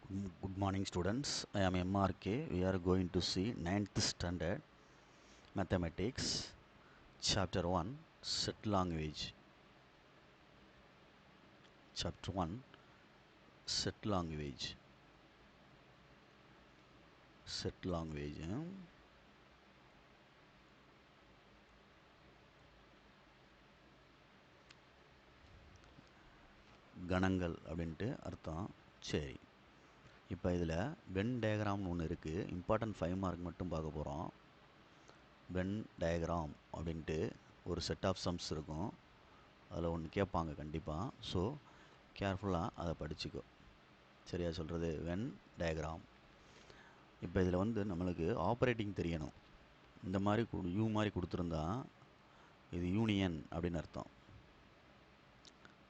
Good morning, students. I am MRK. We are going to see ninth standard mathematics, chapter 1, set language. Chapter 1, set language. Set language. கணங்கள் அப்படின்ட்டு அர்த்தம். சரி, இப்போ இதில் when டயக்ராம்னு ஒன்று இருக்குது. இம்பார்ட்டன்ட் 5 மார்க் மட்டும் பார்க்க போகிறோம். வென் டயக்ராம் அப்படின்ட்டு ஒரு செட் ஆஃப் சம்ஸ் இருக்கும். அதில் ஒன்று கேட்பாங்க கண்டிப்பாக. ஸோ கேர்ஃபுல்லாக அதை படிச்சுக்கோ. சரியா சொல்கிறது? Venn diagram. இப்போ இதில் நம்மளுக்கு ஆப்ரேட்டிங் தெரியணும். இந்த மாதிரி யூ மாதிரி கொடுத்துருந்தா இது யூனியன் அப்படின்னு அர்த்தம்.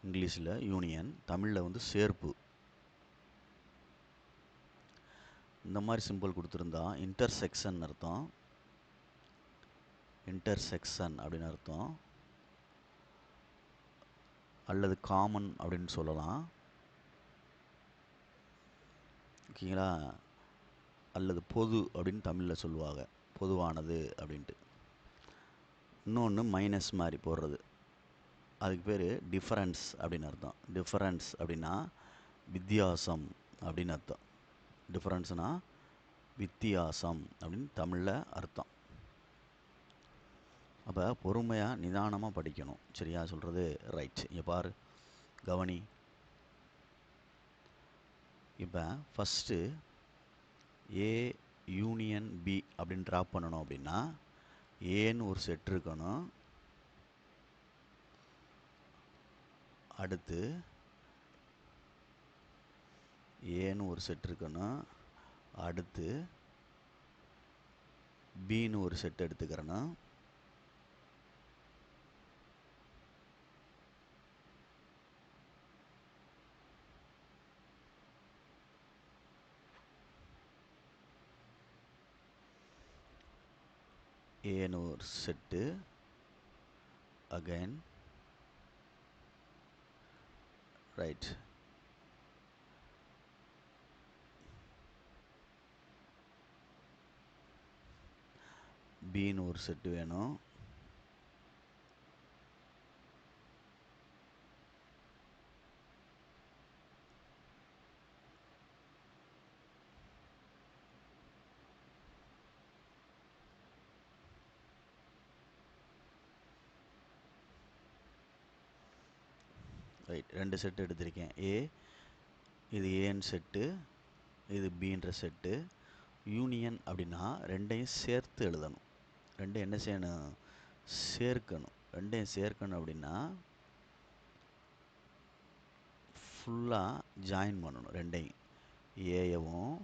இங்கிலீஷில் யூனியன், தமிழில் சேர்ப்பு. இந்த மாதிரி சிம்பிள் கொடுத்துருந்தா இன்டர்செக்ஷன் அர்த்தம். இன்டர்செக்ஷன் அப்படின்னு அர்த்தம். அல்லது காமன் அப்படின்னு சொல்லலாம். ஓகேங்களா? அல்லது பொது அப்படின்னு தமிழில் சொல்லுவாங்க, பொதுவானது அப்படின்ட்டு. இன்னொன்று மைனஸ் மாதிரி போடுறது, அதுக்கு பேர் டிஃபரன்ஸ் அப்படின்னு அர்த்தம். டிஃபரன்ஸ் அப்படின்னா வித்தியாசம் அப்படின்னு அர்த்தம். டிஃபரன்ஸ்னால் வித்தியாசம் அப்படின்னு தமிழில் அர்த்தம். அப்போ பொறுமையாக நிதானமாக படிக்கணும். சரியா சொல்கிறது? ரைட். இங்கே பாரு, கவனி. இப்போ ஃபஸ்ட்டு ஏ யூனியன் பி அப்படின்னு ட்ராப் பண்ணணும். அப்படின்னா ஏன்னு ஒரு செட் இருக்கணும். அடுத்து ஏன்னு ஒரு செட் இருக்கணும். அடுத்து பின்னு ஒரு செட் எடுத்துக்கிறணும். ஏன்னு ஒரு செட்டு, அகைன் ரைட். பின்னு ஒரு செட்டு வேணும். ரைட், ரெண்டு செட்டு எடுத்திருக்கேன். இது ஏன்னு செட்டு, இது பின்ற செட்டு. யூனியன் அப்படின்னா ரெண்டையும் சேர்த்து எழுதணும். ரெண்டையும் என்ன செய்யணும்? சேர்க்கணும். ரெண்டையும் சேர்க்கணும் அப்படின்னா ஃபுல்லாக ஜாயின் பண்ணணும். ரெண்டையும், ஏயவும்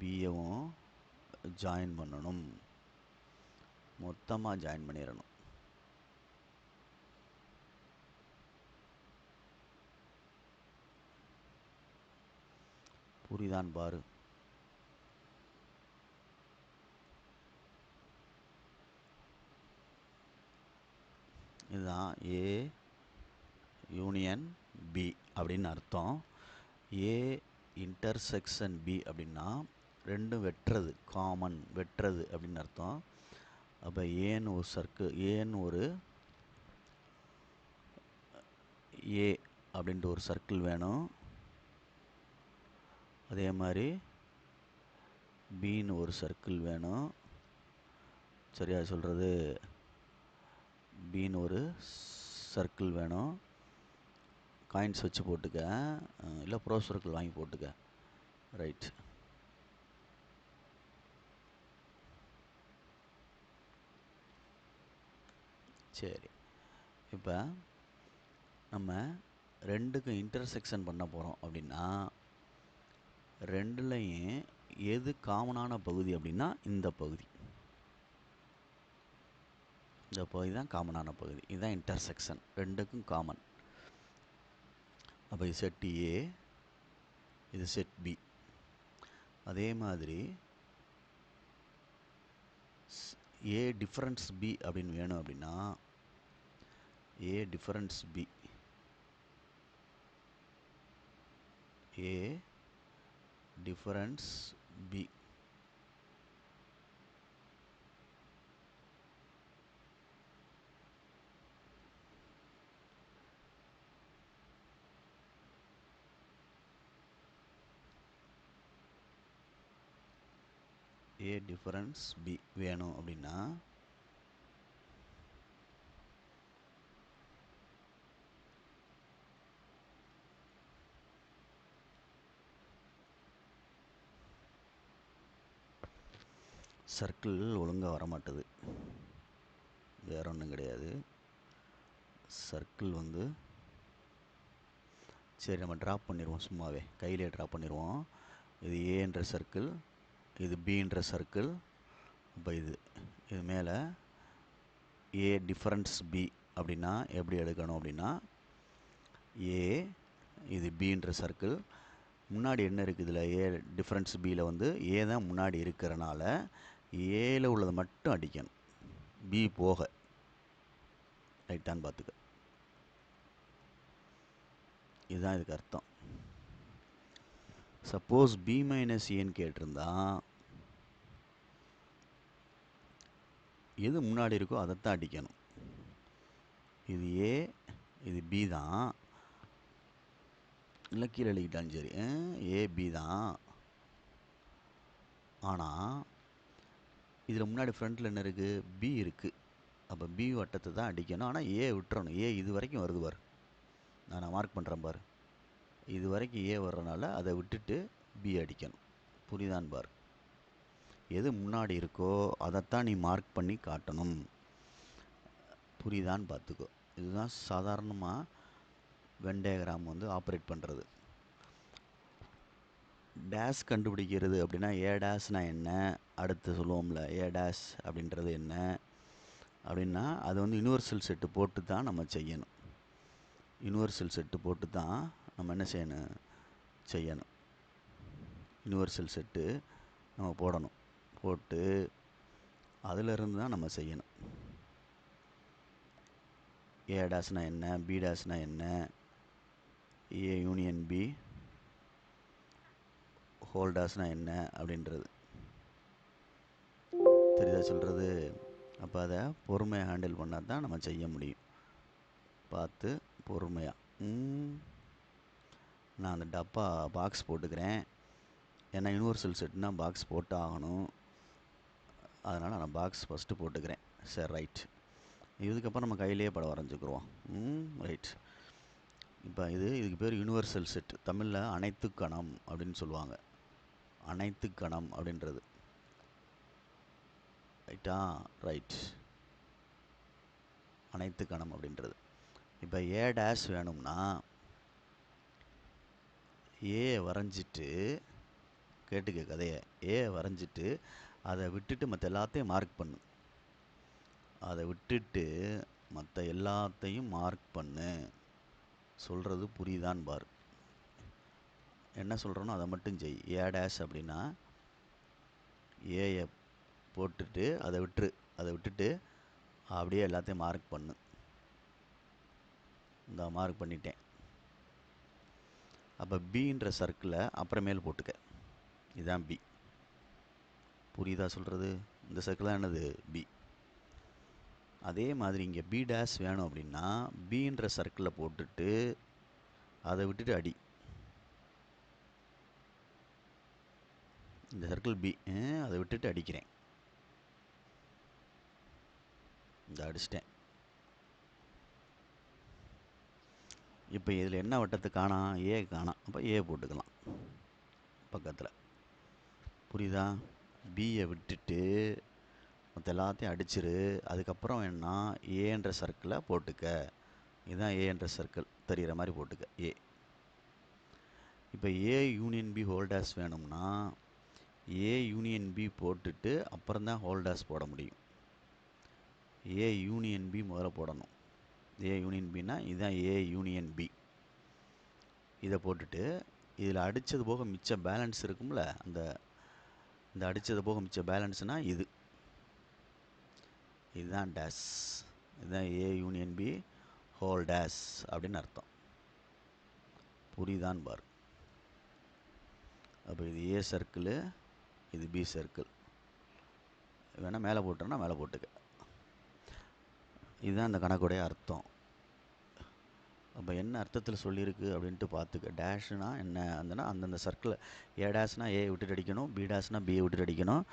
பியவும் ஜாயின் பண்ணணும். மொத்தமாக ஜாயின் பண்ணிடணும். புரியுதான்னு பாரு. இதுதான் ஏ யூனியன் பி அப்படின்னு அர்த்தம். ஏ இன்டர்செக்ஷன் பி அப்படின்னா ரெண்டும் வெட்டுறது, காமன், வெட்டுறது அப்படின்னு அர்த்தம். அப்போ ஏன்னு ஒரு சர்க்கிள், ஏன்னு ஒரு ஏ அப்படின்ட்டு ஒரு சர்க்கிள் வேணும். அதே மாதிரி பின்னு ஒரு சர்க்கிள் வேணும். சரியா சொல்கிறது? பின்னு ஒரு சர்க்கிள் வேணும். காயின்ஸ் வச்சு போட்டுக்க, இல்லை ப்ரோ சர்க்கிள் வாங்கி போட்டுக்க. ரைட். சரி, இப்போ நம்ம ரெண்டுக்கும் இன்டர்செக்ஷன் பண்ண போகிறோம். அப்படின்னா ரெண்டுலையும் எது காமனான பகுதி அப்படின்னா இந்த பகுதி. இந்த பகுதி தான் காமனான பகுதி. இதுதான் இன்டர்செக்ஷன், ரெண்டுக்கும் காமன். அப்போ இது செட் ஏ, இது செட் பி. அதே மாதிரி ஏ டிஃபரன்ஸ் பி அப்படின்னு வேணும். அப்படின்னா A difference B, A difference B. A difference B வேணும் அப்படின்னா சர்க்கிள் ஒழுங்காக வரமாட்டுது. வேற ஒன்றும் கிடையாது. சர்க்கிள் வந்து சரி நம்ம ட்ராப் பண்ணிடுவோம், சும்மாவே கையிலே ட்ராப் பண்ணிடுவோம். இது ஏன்ற சர்க்கிள், இது பின்ற சர்க்கிள். இப்போ இது மேலே ஏ டிஃபரன்ஸ் பி அப்படின்னா எப்படி எடுக்கணும் அப்படின்னா, ஏ இது பின்ற சர்க்கிள், முன்னாடி என்ன இருக்குது இதில், ஏ டிஃபரன்ஸ் பியில் வந்து ஏ தான் முன்னாடி இருக்கிறனால ஏல உள்ளதை மட்டும் அடிக்கணும், பி போக. ரைட்டான்னு பார்த்துக்க. இதுதான் இதுக்கு அர்த்தம். சப்போஸ் பி மைனஸ் ஏன்னு கேட்டிருந்தா எது முன்னாடி இருக்கோ அதைத்தான் அடிக்கணும். இது ஏ, இது பி தான், இல்லை கீழே எழுதிக்கிட்டாலும் சரி, ஏ பி தான். ஆனால் இதில் முன்னாடி ஃப்ரண்ட்டில் என்ன இருக்குது, பி இருக்குது. அப்போ பி வட்டத்தை தான் அடிக்கணும். ஆனால் ஏ விட்டுறணும். ஏ இது வரைக்கும் வருது பார், நான் மார்க் பண்ணுறேன் பார், இது வரைக்கும் ஏ வர்றனால அதை விட்டுட்டு பி அடிக்கணும். புரியுதான் பார். எது முன்னாடி இருக்கோ அதைத்தான் நீ மார்க் பண்ணி காட்டணும். புரியுதான்னு பார்த்துக்கோ. இதுதான் சாதாரணமாக வென் டயக்ராம் வந்து ஆப்ரேட் பண்ணுறது. டேஷ் கண்டுபிடிக்கிறது அப்படின்னா ஏ டேஷ்னா என்ன, அடுத்து சொல்லுவோம்ல ஏ டேஷ் அப்படின்றது என்ன அப்படின்னா, அது வந்து யூனிவர்சல் செட்டு போட்டு தான் நம்ம செய்யணும். யூனிவர்சல் செட்டு போட்டு தான் நம்ம என்ன செய்யணும். யூனிவர்சல் செட்டு நம்ம போடணும். போட்டு அதிலிருந்து தான் நம்ம செய்யணும். ஏ டேஷ்னா என்ன, பி டேஷ்னா என்ன, ஏ யூனியன் பி ஹோல் டேஷ்னா என்ன அப்படின்றது தெரியுதா சொல்கிறது. அப்போ அதை பொறுமையாக ஹேண்டில் பண்ணால் தான் நம்ம செய்ய முடியும். பார்த்து பொறுமையாக. நான் அந்த டப்பா பாக்ஸ் போட்டுக்கிறேன். ஏன்னா யூனிவர்சல் செட்னா பாக்ஸ் போட்டு ஆகணும். அதனால் நான் பாக்ஸ் ஃபஸ்ட்டு போட்டுக்கிறேன். சரி ரைட். இதுக்கப்புறம் நம்ம கையிலேயே படம் வரைஞ்சிக்குருவோம். ரைட். இப்போ இதுக்கு பேர் யூனிவர்சல் செட். தமிழில் அனைத்து கணம் அப்படின்னு சொல்லுவாங்க. அனைத்து கணம் அப்படின்றது. ரைட்டா? ரைட். அனைத்து கணம் அப்படின்றது. இப்போ ஏ டேஷ் வேணும்னா ஏ வரைஞ்சிட்டு, கேட்டுக்க கதையை, ஏ வரைஞ்சிட்டு அதை விட்டுட்டு மற்ற எல்லாத்தையும் மார்க் பண்ணு. அதை விட்டுட்டு மற்ற எல்லாத்தையும் மார்க் பண்ணு. சொல்கிறது புரியுதான் பார். என்ன சொல்கிறனோ அதை மட்டும் செய். ஏ டேஷ் அப்படின்னா ஏயை போட்டுட்டு அதை விட்டுட்டு அப்படியே எல்லாத்தையும் மார்க் பண்ணு. இந்த மார்க் பண்ணிட்டேன். அப்போ பின்ற சர்க்கிளை அப்புறமேல் போட்டுக்க. இதுதான் பி. புரியுதா சொல்கிறது? இந்த சர்க்கிள் தான் என்னது, பி. அதே மாதிரி இங்கே பி டேஷ் வேணும் அப்படின்னா பின்ற சர்க்கிளை போட்டுட்டு அதை விட்டுட்டு அடி. இந்த சர்க்கிள் பி, அதை விட்டுட்டு அடிக்கிறேன். இந்த அடிச்சிட்டேன். இப்போ இதில் என்ன வட்டத்தை காணாம், ஏ காணாம். அப்போ ஏ போட்டுக்கலாம் பக்கத்தில். புரியுதா? பியை விட்டுட்டு மற்ற எல்லாத்தையும் அடிச்சிரு. அதுக்கப்புறம் என்ன, ஏன்ற சர்க்கிளை போட்டுக்க. இதுதான் ஏன்ற சர்க்கிள் தெரிகிற மாதிரி போட்டுக்க, ஏ. இப்போ A union B whole dash வேணும்னா ஏ யூனியன் பி போட்டுட்டு அப்புறம் தான் ஹோல் டேஷ் போட முடியும். ஏ யூனியன் பி முதல்ல போடணும். ஏ யூனியன் பின்னா இதுதான் ஏ யூனியன் பி. இதை போட்டுட்டு இதில் அடித்தது போக மிச்ச பேலன்ஸ் இருக்கும்ல, இந்த அடித்தது போக மிச்ச பேலன்ஸ்னால் இதுதான் டேஷ். இதுதான் A union B whole dash அப்படின்னு அர்த்தம். புரியுதான் பார். அப்போ இது ஏ சர்க்கிள், இது பி சர்க்கிள். வேணால் மேலே போட்டோன்னா மேலே போட்டுக்க. இதுதான் இந்த கணக்குடைய அர்த்தம். அப்போ என்ன அர்த்தத்தில் சொல்லியிருக்கு அப்படின்ட்டு பார்த்துக்க. டேஷ்னா என்ன அந்தனா அந்தந்த சர்க்கிள் ஏ டேஷ்னா ஏ விட்டுட்டு அடிக்கணும், பி டேஷ்னா பியை விட்டுட்டு அடிக்கணும்.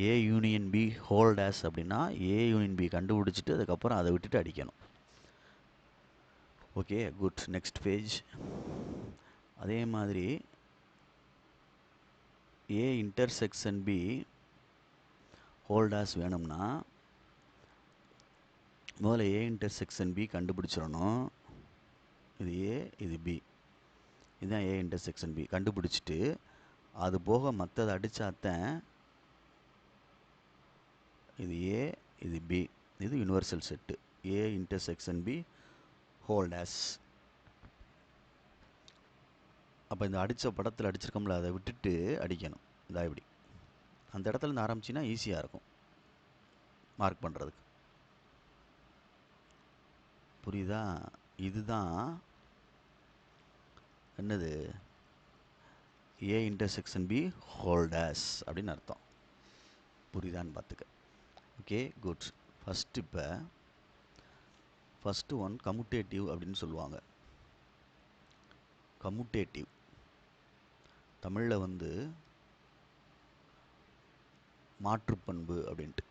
A union B whole dash அப்படின்னா ஏ யூனியன் பி கண்டுபிடிச்சிட்டு அதுக்கப்புறம் அதை விட்டுட்டு அடிக்கணும். Okay, good. Next page. அதே மாதிரி A intersection B whole dash வேணும்னா முதல்ல ஏ இன்டர்செக்ஷன் பி கண்டுபிடிச்சிடணும். இது ஏ, இது பி, இதுதான் ஏ இன்டர்செக்ஷன் பி. கண்டுபிடிச்சிட்டு அது போக மற்றதை அடித்தாத்தான் இது ஏ, இது பி, இது universal set. A intersection B whole dash. அப்போ இந்த அடித்த படத்தில் அடிச்சிருக்கோம்ல, அதை விட்டுட்டு அடிக்கணும். இதா இப்படி அந்த இடத்துலேருந்து ஆரம்பிச்சின்னா ஈஸியாக இருக்கும் மார்க் பண்ணுறதுக்கு. புரியுதா? இதுதான் என்னது A intersection B whole dash அப்படின்னு அர்த்தம். புரியுதான்னு பார்த்துக்க. Okay, good. இப்போ ஃபஸ்ட்டு ஒன் கம்யூட்டேட்டிவ் அப்படின்னு சொல்லுவாங்க. கம்யூட்டேட்டிவ் தமிழில் வந்து மாற்றுப்பண்பு அப்படின்ட்டு,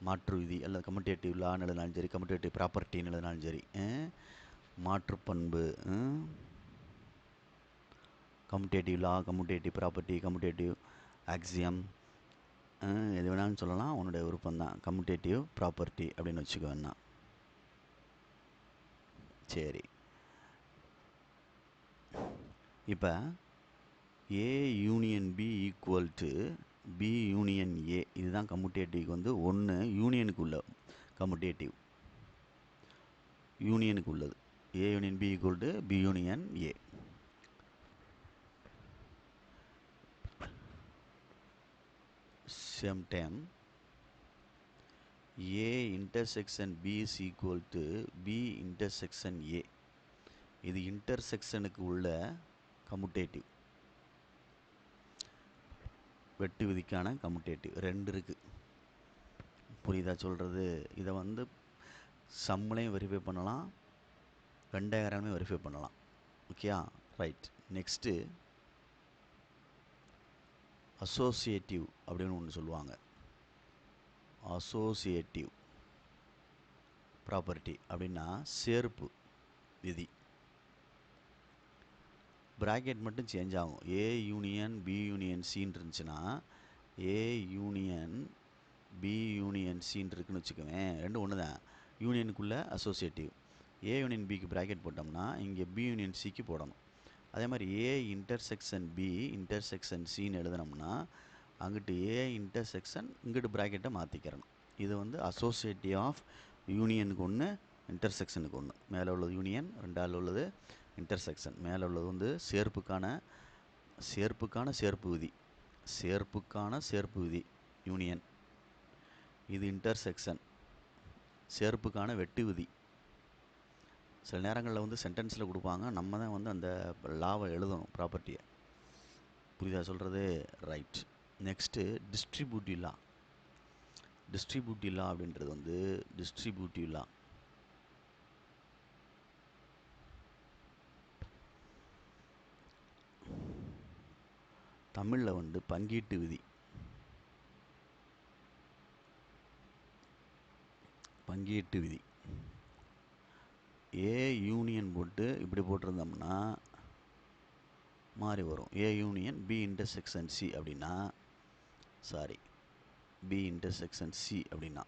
மாற்று விதி அல்லது கம்யூட்டேட்டிவ் லான்னு எழுதினாலும் சரி, கம்யூட்டேட்டிவ் ப்ராப்பர்ட்டின்னு எழுதினாலும் சரி, மாற்றுப்பண்பு, கம்யூட்டேட்டிவ் லா, கம்யூட்டேட்டிவ் ப்ராப்பர்ட்டி, கம்யூட்டேட்டிவ் ஆக்சியம், எது வேணாலும் சொல்லலாம், உன்னுடைய விருப்பம்தான். கம்யூட்டேட்டிவ் ப்ராப்பர்ட்டி அப்படின்னு வச்சுக்கோன்னா சரி. இப்போ A union B equal to B union A, இதுதான் கம்யூட்டேட்டிவ்க்கு வந்து ஒன்று யூனியனுக்கு உள்ள கம்யூட்டேட்டிவ், யூனியனுக்கு உள்ளது. A union B equal to B union A. Same time A intersection B is equal to B intersection A, இது இன்டர்செக்ஷனுக்கு உள்ள கம்யூட்டேட்டிவ், வெட்டு விதிக்கான கம்யூட்டேட்டிவ். ரெண்டு இருக்குது. புரியுதா சொல்கிறது? இதை வந்து சம்முலையும் வெரிஃபை பண்ணலாம், வெண்டையாராலுமே வெரிஃபை பண்ணலாம். ஓகேயா? ரைட். நெக்ஸ்ட்டு அசோசியேட்டிவ் அப்படின்னு ஒன்று சொல்லுவாங்க. அசோசியேட்டிவ் ப்ராப்பர்ட்டி அப்படின்னா சேர்ப்பு விதி. ப்ராக்கெட் மட்டும் சேஞ்ச் ஆகும். ஏ யூனியன் பி யூனியன் சின்னு இருந்துச்சுன்னா ஏ யூனியன் பி யூனியன் சின்னு இருக்குன்னு வச்சுக்கோவேன், ரெண்டும் ஒன்று தான். யூனியனுக்குள்ளே அசோசியேட்டிவ். ஏ யூனியன் பிக்கு ப்ராக்கெட் போட்டோம்னா இங்கே பி யூனியன் சிக்கு போடணும். அதே மாதிரி ஏ இன்டர்செக்ஷன் பி இன்டர்செக்ஷன் சின்னு எழுதினோம்னா அங்கிட்டு ஏ இன்டர்செக்ஷன் இங்கிட்டு ப்ராக்கெட்டை மாற்றிக்கிறணும். இது வந்து அசோசியேட்டிவ் ஆஃப் யூனியனுக்கு ஒன்று, இன்டர்செக்ஷனுக்கு ஒன்று. மேலே உள்ளது யூனியன், ரெண்டாவது உள்ளது இன்டர்செக்ஷன். மேலே உள்ளது வந்து சேர்ப்புக்கான சேர்ப்பு விதி, சேர்ப்புக்கான சேர்ப்பு விதி யூனியன். இது இன்டர்செக்ஷன், சேர்ப்புக்கான வெட்டு விதி. சில நேரங்களில் வந்து சென்டென்ஸில் கொடுப்பாங்க, நம்ம தான் வந்து அந்த லாவை எழுதணும், ப்ராப்பர்ட்டியை. புரியுதா சொல்கிறது? ரைட். நெக்ஸ்ட்டு டிஸ்ட்ரிபியூட்டிவ் லா. டிஸ்ட்ரிபியூட்டிவ் லா அப்படின்றது வந்து டிஸ்ட்ரிபியூட்டிவ் லா தமிழில் வந்து பங்கீட்டு விதி. பங்கீட்டு விதி ஏ யூனியன் போட்டு இப்படி போட்டிருந்தோம்னா மாறி வரும். A union B intersection C அப்படின்னா, சாரி, பி இன்டர்செக்ஷன் சி அப்படின்னா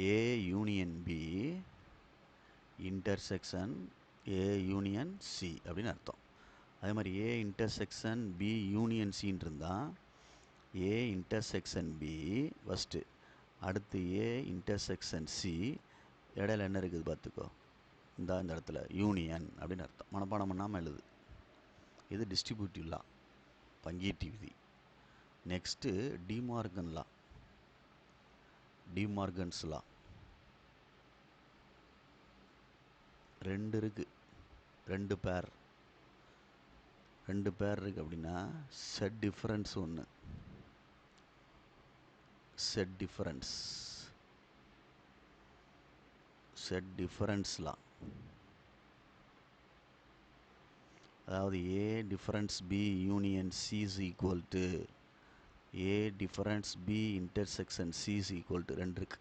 A union B intersection A union C அப்படின்னு அர்த்தம். அதே மாதிரி ஏ இன்டர்செக்ஷன் பி யூனியன் சின்னு இருந்தால் ஏ இன்டர்செக்ஷன் பி ஃபஸ்ட்டு, அடுத்து ஏ இன்டர்செக்ஷன் சி, இடையில என்ன இருக்குது பார்த்துக்கோ, இந்த இடத்துல யூனியன் அப்படின்னு அர்த்தம். மனப்பாடம் பண்ணாமல் எழுது. இது டிஸ்ட்ரிபியூட்டிவ் லா, பங்கீட்டு விதி. Next De Morgan law. De Morgan's law ரெண்டு இருக்குது. ரெண்டு பேர் இருக்குது அப்படின்னா செட் டிஃபரன்ஸ் ஒன்று, செட் டிஃபரன்ஸ்லாம், அதாவது A difference B union C is equal to A difference B intersection C is equal to 2 இருக்கு.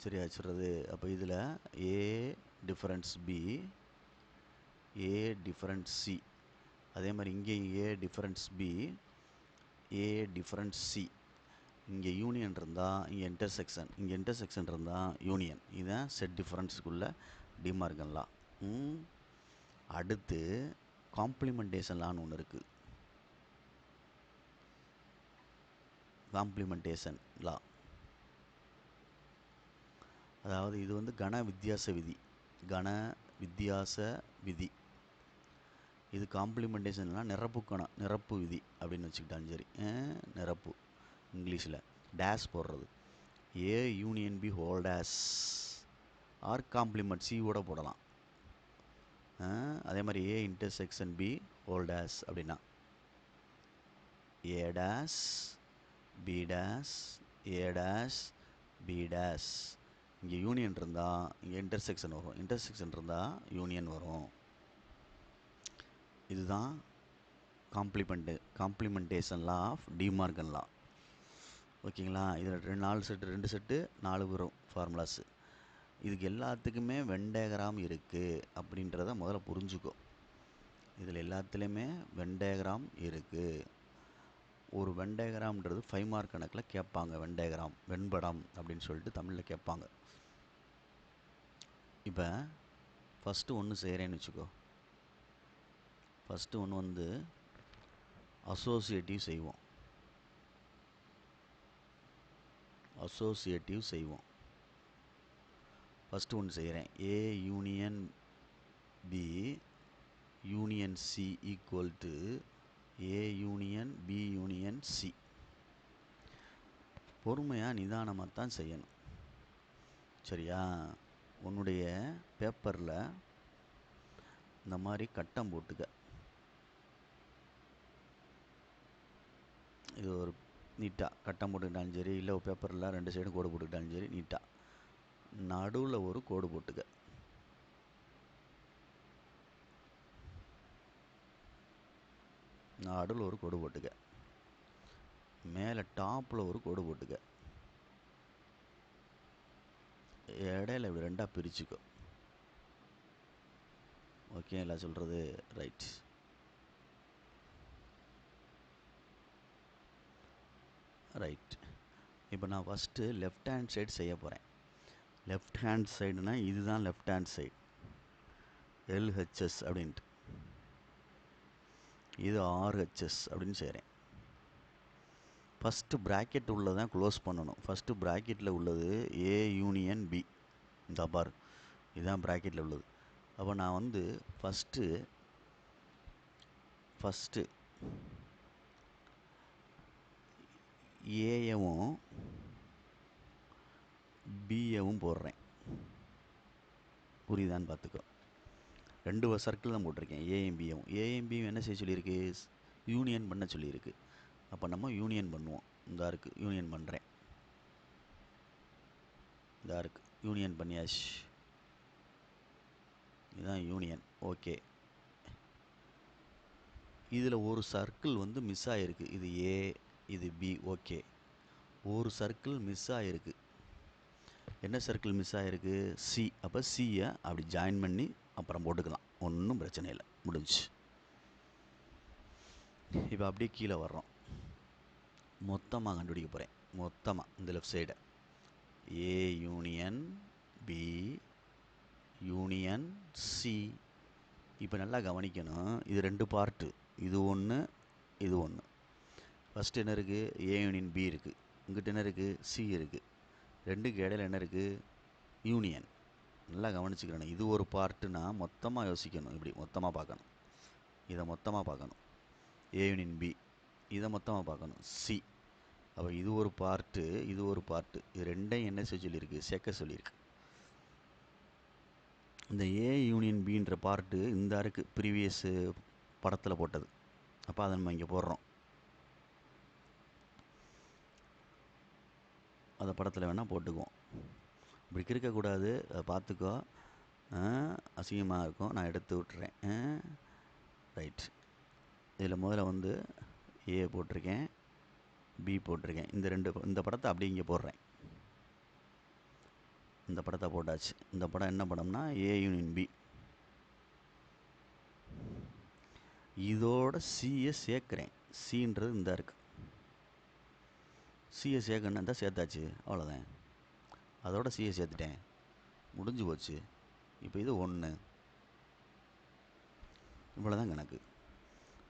சரியா சொல்கிறது? அப்போ இதில் A difference B, A difference C, அதே மாதிரி இங்கேயும் A difference B, A difference C. இங்கே யூனியன் இருந்தால் இங்கே இன்டர்செக்ஷன் இருந்தால் யூனியன். இதுதான் செட் டிஃபரன்ஸுக்குள்ள டிமார்கன் லா. அடுத்து காம்ப்ளிமெண்டேஷன் லான்னு ஒன்று இருக்குது. காம்ப்ளிமெண்டேஷன் லா, அதாவது இது வந்து கன வித்தியாச விதி. இது காம்ப்ளிமெண்டேஷன்னா நிரப்பு விதி அப்படின்னு வச்சுக்கிட்டாலும் சரி. நிரப்பு இங்கிலீஷில் டேஷ் போடுறது. A union B whole dash or complement சியோட போடலாம். அதே மாதிரி A intersection B whole dash அப்படின்னா A dash B dash, A dash B dash. இங்கே யூனியன் இருந்தால் இங்கே இன்டர்செக்ஷன் வரும், இன்டர்செக்ஷன் இருந்தால் யூனியன் வரும். இதுதான் complementation law of De Morgan law. ஓகேங்களா? இதில் 2 செட்டு 4 வரும் ஃபார்முலாஸு. இதுக்கு எல்லாத்துக்குமே வென் டயக்ராம் இருக்குது அப்படின்றத முதல்ல புரிஞ்சுக்கோ. இதில் எல்லாத்துலேயுமே வென் டயக்ராம் இருக்குது. ஒரு வென் டயக்ராம்ன்றது 5 மார்க் கணக்கில் கேட்பாங்க. வென் டயக்ராம், வெண்படம் அப்படின்னு சொல்லிட்டு தமிழில் கேட்பாங்க. இப்போ ஃபஸ்ட்டு ஒன்று செய்கிறேன்னு வச்சுக்கோ. ஃபஸ்ட்டு ஒன்று வந்து அசோசியேட்டிவ் செய்வோம். ஃபஸ்ட்டு ஒன்று செய்கிறேன். A union B union C equal to A union B union C. பொறுமையாக நிதானமாக தான் செய்யணும். சரியா? உன்னுடைய பேப்பரில் இந்த மாதிரி கட்டம் போட்டுக்க. இது ஒரு நீட்டாக கட்டம் போட்டுக்கிட்டாலும் சரி, இல்லை பேப்பரில் 2 சைடும் கோடு போட்டுக்கிட்டாலும் சரி, நீட்டாக நடுவில் ஒரு கோடு போட்டுக்க. நடுவில் ஒரு கோடு போட்டுக்க. மேலே டாப்பில் ஒரு கோடு போட்டுக்க. இடையில இப்படி 2ஆக பிரிச்சுக்கோ. ஓகேங்களா சொல்கிறது? ரைட். இப்போ நான் ஃபஸ்ட்டு லெஃப்ட் ஹேண்ட் சைடு செய்ய போகிறேன். லெஃப்ட் ஹேண்ட் சைடுனா இதுதான் லெஃப்ட் ஹேண்ட் சைடு, எல்ஹெச்எஸ் அப்படின்ட்டு. இது ஆர்ஹெச்எஸ் அப்படின்னு செய்கிறேன். ஃபஸ்ட்டு ப்ராக்கெட் உள்ளதான் க்ளோஸ் பண்ணணும். ஃபஸ்ட்டு ப்ராக்கெட்டில் உள்ளது ஏ யூனியன் பி. இந்த பார், இதுதான் ப்ராக்கெட்டில் உள்ளது. அப்போ நான் வந்து ஃபஸ்ட்டு ஏயவும் பியவும் போடுறேன். புரியுதான்னு பார்த்துக்கோ. 2 சர்க்கிள் தான் போட்டிருக்கேன், ஏயும் பியும் என்ன செய்ய சொல்லியிருக்கு? யூனியன் பண்ண சொல்லியிருக்கு. அப்போ நம்ம யூனியன் பண்ணுவோம். இந்த இருக்குது, யூனியன் பண்ணுறேன். இந்த இருக்குது, யூனியன் பண்ணியாச்சு. இதுதான் யூனியன். ஓகே. இதில் ஒரு சர்க்கிள் வந்து மிஸ் ஆகிருக்கு. இது ஏ, இது பி. ஓகே. ஒரு சர்க்கிள் மிஸ் ஆகிருக்கு. என்ன சர்க்கிள் மிஸ் ஆகிருக்கு? சி. அப்போ சியை அப்படி ஜாயின் பண்ணி அப்புறம் போட்டுக்கலாம், ஒன்றும் பிரச்சனை இல்லை, முடிஞ்சு. இப்போ அப்படியே கீழே வர்றோம். மொத்தமாக கண்டுபிடிக்க போகிறேன். மொத்தமாக இந்த லெஃப்ட் சைடை A union B union C. இப்போ நல்லா கவனிக்கணும், இது 2 பார்ட்டு. இது ஒன்று, இது ஒன்று. ஃபஸ்ட்டு என்ன இருக்குது? ஏ யூனியன் பி இருக்குது. இங்கிட்ட என்ன இருக்குது? சி இருக்குது. 2க்கு இடையில என்ன இருக்குது? யூனியன். நல்லா கவனிச்சுக்கிறேன். இது ஒரு பார்ட்டுனா மொத்தமாக யோசிக்கணும். இப்படி மொத்தமாக பார்க்கணும். இதை மொத்தமாக பார்க்கணும். ஏ யூனியன் பி, இதை மொத்தமாக பார்க்கணும். சி. அப்போ இது ஒரு பார்ட்டு, இது ஒரு பார்ட்டு. இது 2ஐயும் என்ன செய்ய சொல்லியிருக்கு? சேர்க்க சொல்லியிருக்கு. இந்த ஏ யூனியன் பின்ற பார்ட்டு இந்த இருக்குது ப்ரீவியஸ் படத்தில் போட்டது. அப்போ அதை நம்ம இங்கே போடுறோம். அதை படத்தில் வேணால் போட்டுக்குவோம். இப்படி இருக்கக்கூடாது, அதை பார்த்துக்கோ. அசிங்கமாக இருக்கும், நான் எடுத்து விட்டுறேன். ரைட். இதில் முதல்ல வந்து ஏ போட்டிருக்கேன், பி போட்டிருக்கேன். இந்த படத்தை அப்படியே இங்கே போடுறேன். இந்த படத்தை போட்டாச்சு. இந்த படம் என்ன படம்னா ஏ யூனியன் பி. இதோட சியை சேர்க்குறேன். சின்றது இந்த இருக்குது. சியை சேர்க்கணும் தான் சேர்த்தாச்சு, அவ்வளோதான். அதோட சியை சேர்த்துட்டேன், முடிஞ்சு போச்சு. இப்போ இது 1. இவ்வளோதான் கணக்கு.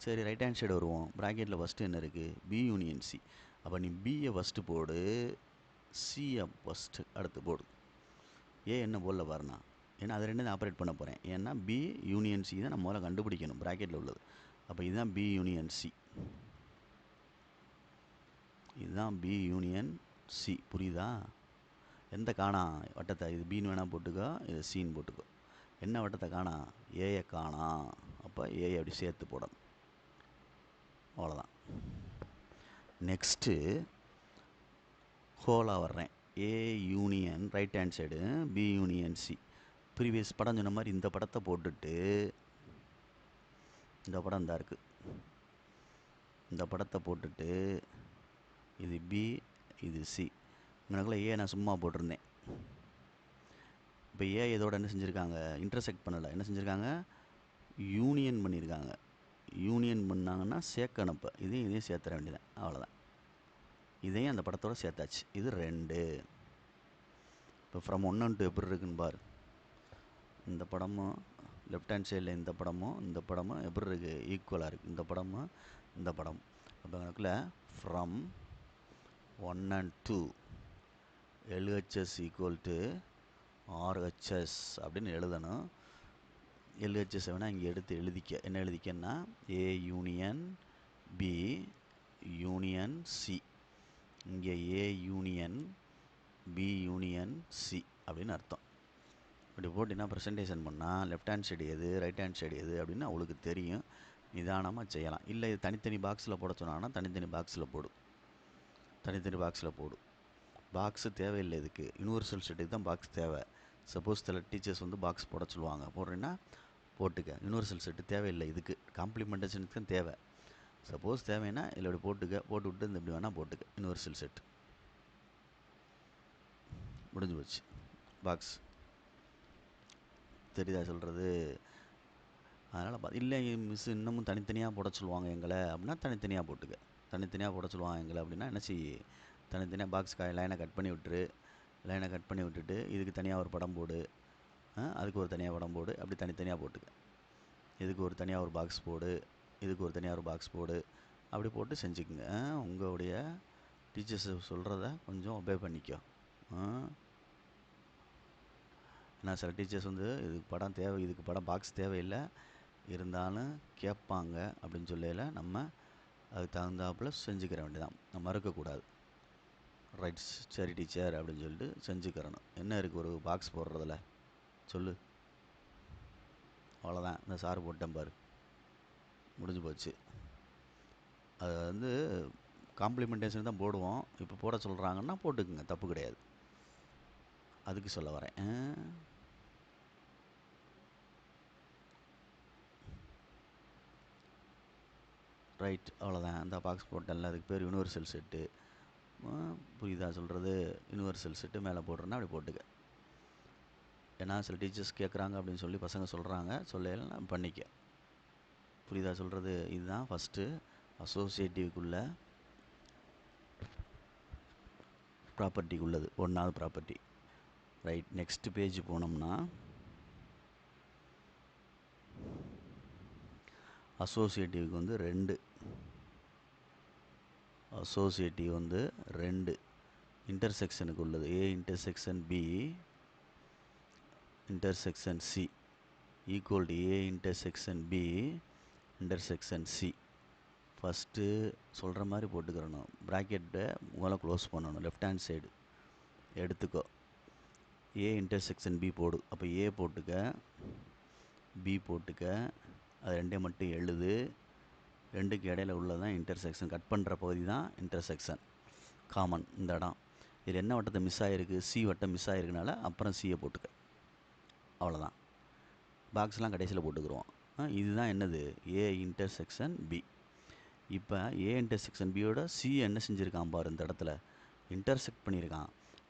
சரி, ரைட் ஹேண்ட் சைடு வருவோம். ப்ராக்கெட்டில் ஃபஸ்ட்டு என்ன இருக்குது? B union C. அப்போ நீ பியை ஃபஸ்ட்டு போடு, சியை ஃபஸ்ட்டு அடுத்து போடு. ஏ என்ன போடல பாருண்ணா, ஏன்னா அதை ரெண்டு தான் ஆப்ரேட் பண்ண போகிறேன். ஏன்னா பி யூனியன் சி தான் நம்ம முதல்ல கண்டுபிடிக்கணும் ப்ராக்கெட்டில் உள்ளது. அப்போ இதுதான் பி யூனியன் சி. இதுதான் பி யூனியன் சி. புரியுதா? எந்த காணா வட்டத்தை? இது பின்னு வேணால் போட்டுக்கோ, இது சின்னு போட்டுக்கோ. என்ன வட்டத்தை காணா? ஏயை காணா. அப்போ ஏயை அப்படி சேர்த்து போடணும். அவ்வளோதான். நெக்ஸ்ட்டு ஹோலாக வர்றேன். A union right hand side B union C. Previous படம் சொன்ன மாதிரி இந்த படத்தை போட்டுட்டு, இந்த படம் தான் இருக்குது, இந்த படத்தை போட்டுட்டு, இது பி இது சி. எனக்குள்ள ஏ நான் சும்மா போட்டிருந்தேன். இப்போ ஏ இதோட என்ன செஞ்சுருக்காங்க? இன்டர்செக்ட் பண்ணலை. என்ன செஞ்சுருக்காங்க? யூனியன் பண்ணியிருக்காங்க. யூனியன் பண்ணாங்கன்னா சேர்க்கணும். இப்போ இதையும் சேர்த்துற வேண்டியதான், அவ்வளோதான். இதையும் அந்த படத்தோடு சேர்த்தாச்சு. இது 2. இப்போ ஃப்ரம் 1 and 2 எப்படி இருக்குன்னு பாரு. இந்த படமும் லெஃப்ட் ஹேண்ட் சைடில் இந்த படமும் எப்படி இருக்குது? ஈக்குவலாக இருக்குது. இந்த படமும் இந்த படமும். அப்போ எனக்குள்ள from 1 and 2 LHS equal to RHS அப்படின்னு எழுதணும். LHS வேணால் இங்கே எடுத்து எழுதிக்க. என்ன எழுதிக்கன்னா A union B union C. இங்கே A union B union C அப்படின்னு அர்த்தம். இப்படி போட்டினா ப்ரெசன்டேஷன் பண்ணால் லெஃப்ட் ஹேண்ட் சைடு எது, ரைட் ஹேண்ட் சைடு எது அப்படின்னு அவளுக்கு தெரியும். நிதானமாக செய்யலாம். இல்லை இது தனித்தனி பாக்ஸில் போட சொன்னாங்கன்னா தனித்தனி பாக்ஸில் போடு. பாக்ஸு தேவையில்லை. இதுக்கு யூனிவர்சல் செட்டுக்கு தான் பாக்ஸ் தேவை. சப்போஸ் சில டீச்சர்ஸ் வந்து பாக்ஸ் போட சொல்லுவாங்க, போடுறேன்னா போட்டுக்க. யூனிவர்சல் செட்டு தேவையில்லை. இதுக்கு காம்ப்ளிமெண்டேஷனுக்கு தான் தேவை. சப்போஸ் தேவைன்னா இதில் இப்படி போட்டு விட்டு இந்த இப்படி வேணால் போட்டுக்க. யூனிவர்சல் செட் முடிஞ்சு போச்சு. பாக்ஸ் தெரியுதா சொல்கிறது? அதனால் இல்லை மிஸ் இன்னமும் தனித்தனியாக போட சொல்லுவாங்க எங்களை அப்படின்னா தனித்தனியாக போட்டுக்க. தனித்தனியாக போட சொல்லுவாங்க எங்களை அப்படின்னா என்ன செய்ய? தனித்தனியாக பாக்ஸ் லைனை கட் பண்ணி விட்டுரு. லைனை கட் பண்ணி விட்டுட்டு இதுக்கு தனியாக ஒரு படம் போடு, அதுக்கு ஒரு தனியாக படம் போடு. அப்படி தனித்தனியாக போட்டுக்க. இதுக்கு ஒரு தனியாக ஒரு பாக்ஸ் போடு, இதுக்கு ஒரு தனியாக ஒரு பாக்ஸ் போடு. அப்படி போட்டு செஞ்சுக்குங்க. உங்களுடைய டீச்சர்ஸ் சொல்கிறத கொஞ்சம் ஒபே பண்ணிக்கோ. ஏன்னா சில டீச்சர்ஸ் வந்து இதுக்கு படம் தேவை, இதுக்கு படம் பாக்ஸ் தேவையில்லை, இருந்தாலும் கேட்பாங்க அப்படின்னு சொல்லல நம்ம அதுக்கு தகுந்தாப்புல செஞ்சுக்கிற வேண்டியதான். நம்ம மறுக்கக்கூடாது. ரைட், சரி டீச்சர் அப்படின்னு சொல்லிட்டு செஞ்சுக்கிறணும். என்ன இருக்குது ஒரு பாக்ஸ் போடுறதில்ல சொல்லு? அவ்வளோதான். இந்த சாறு போட்டேன் பாரு, முடிஞ்சு போச்சு. அது வந்து காம்ப்ளிமெண்டேஷன் தான் போடுவோம். இப்போ போட சொல்கிறாங்கன்னா போட்டுக்குங்க, தப்பு கிடையாது. அதுக்கு சொல்ல வரேன். ரைட், அவ்வளோதான். அந்த பாக்ஸ் போட்டேன்ல, அதுக்கு பேர் யூனிவர்சல் செட்டு. புரியுதா சொல்கிறது? யூனிவர்சல் செட்டு மேலே போடுறேன்னா அப்படி போட்டுக்க. ஏன்னா சில டீச்சர்ஸ் கேட்குறாங்க அப்படின்னு சொல்லி பசங்க சொல்கிறாங்க, சொல்லலாம் பண்ணிக்க. புரியுதா சொல்கிறது? இதுதான் ஃபஸ்ட்டு அசோசியேட்டிவ்க்குள்ள ப்ராப்பர்ட்டிக்கு உள்ளது, 1வது ப்ராப்பர்ட்டி. ரைட், நெக்ஸ்ட் பேஜ் போனோம்னா அசோசியேட்டிவ்க்கு வந்து 2. அசோசியேட்டிவ் வந்து 2 இன்டர்செக்ஷனுக்கு உள்ளது. A intersection B intersection C equal to A intersection B intersection C. First சொல்கிற மாதிரி போட்டுக்கிறணும். ப்ராக்கெட்டை முதல்ல க்ளோஸ் பண்ணணும். லெஃப்ட் ஹேண்ட் சைடு எடுத்துக்கோ. ஏ இன்டர்செக்ஷன் பி போடு. அப்போ ஏ போட்டுக்க, பி போட்டுக்க, அது ரெண்டே மட்டும் எழுது. ரெண்டுக்கு இடையில உள்ளதான் இன்டர்செக்ஷன். கட் பண்ணுற பகுதி தான் இன்டர்செக்ஷன். காமன் இந்த இடம். இதில் என்ன வட்டத்தை மிஸ் ஆகிருக்கு? சி வட்டம் மிஸ் ஆகிருக்கனால அப்புறம் சியை போட்டுக்க. அவ்வளோதான். பாக்ஸ்லாம் கடைசியில் போட்டுக்குருவோம். இதுதான் என்னது? A intersection B. இப்போ ஏ இன்டர்செக்ஷன் பியோட சி என்ன செஞ்சுருக்கான் பாரு, இந்த இடத்துல இன்டர்செக்ட் பண்ணியிருக்கான்.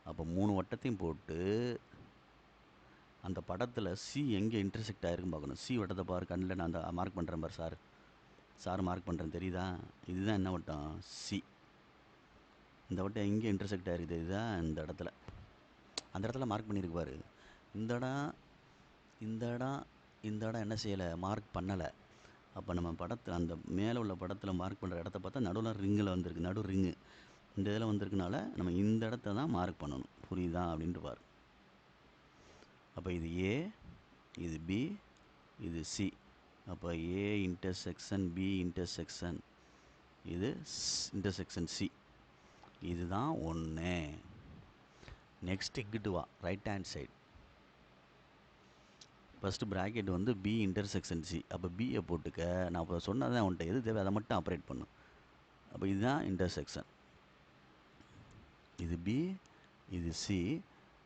அப்போ 3 வட்டத்தையும் போட்டு அந்த படத்தில் சி எங்கே இன்டர்செக்ட் ஆகிருக்குன்னு பார்க்கணும். சி வட்டத்தை பாரு, கண்ணில் நான் அந்த மார்க் பண்ணுறேன் பாரு. சார் மார்க் பண்ணுறேன், தெரியுதா? இதுதான் என்ன வட்டம்? சி. இந்த வட்டம் எங்கே இன்டர்செக்ட் ஆகிருக்கு தெரியுதா? இந்த இடத்துல. அந்த இடத்துல மார்க் பண்ணியிருக்கு பாரு. இந்த இடம் இந்த இடம் இந்த இடம் என்ன செய்யலை? மார்க் பண்ணலை. அப்போ நம்ம படத்தில் அந்த மேலே உள்ள படத்தில் மார்க் பண்ணுற இடத்த பார்த்தா நடுவில் ரிங்கில் வந்திருக்கு. நடு ரிங்கு இந்த இதில் வந்திருக்குனால நம்ம இந்த இடத்த தான் மார்க் பண்ணணும். புரியுதா அப்படின்ட்டு பாரு. அப்போ இது ஏ, இது பி, இது சி. அப்போ ஏ இன்டர்செக்ஷன் பி இன்டர்செக்ஷன், இது இன்டர்செக்ஷன் சி. இதுதான் ஒன்று. நெக்ஸ்ட் இங்கிட்டு வா, right hand side. First bracket வந்து பி இன்டர்செக்ஷன் சி. அப்போ பியை போட்டுக்க. நான் இப்போ சொன்னதான் உன்ட்ட எது தேவை அதை மட்டும் ஆப்ரேட் பண்ணும். அப்போ இதுதான் இன்டர்செக்ஷன். இது பி, இது சி,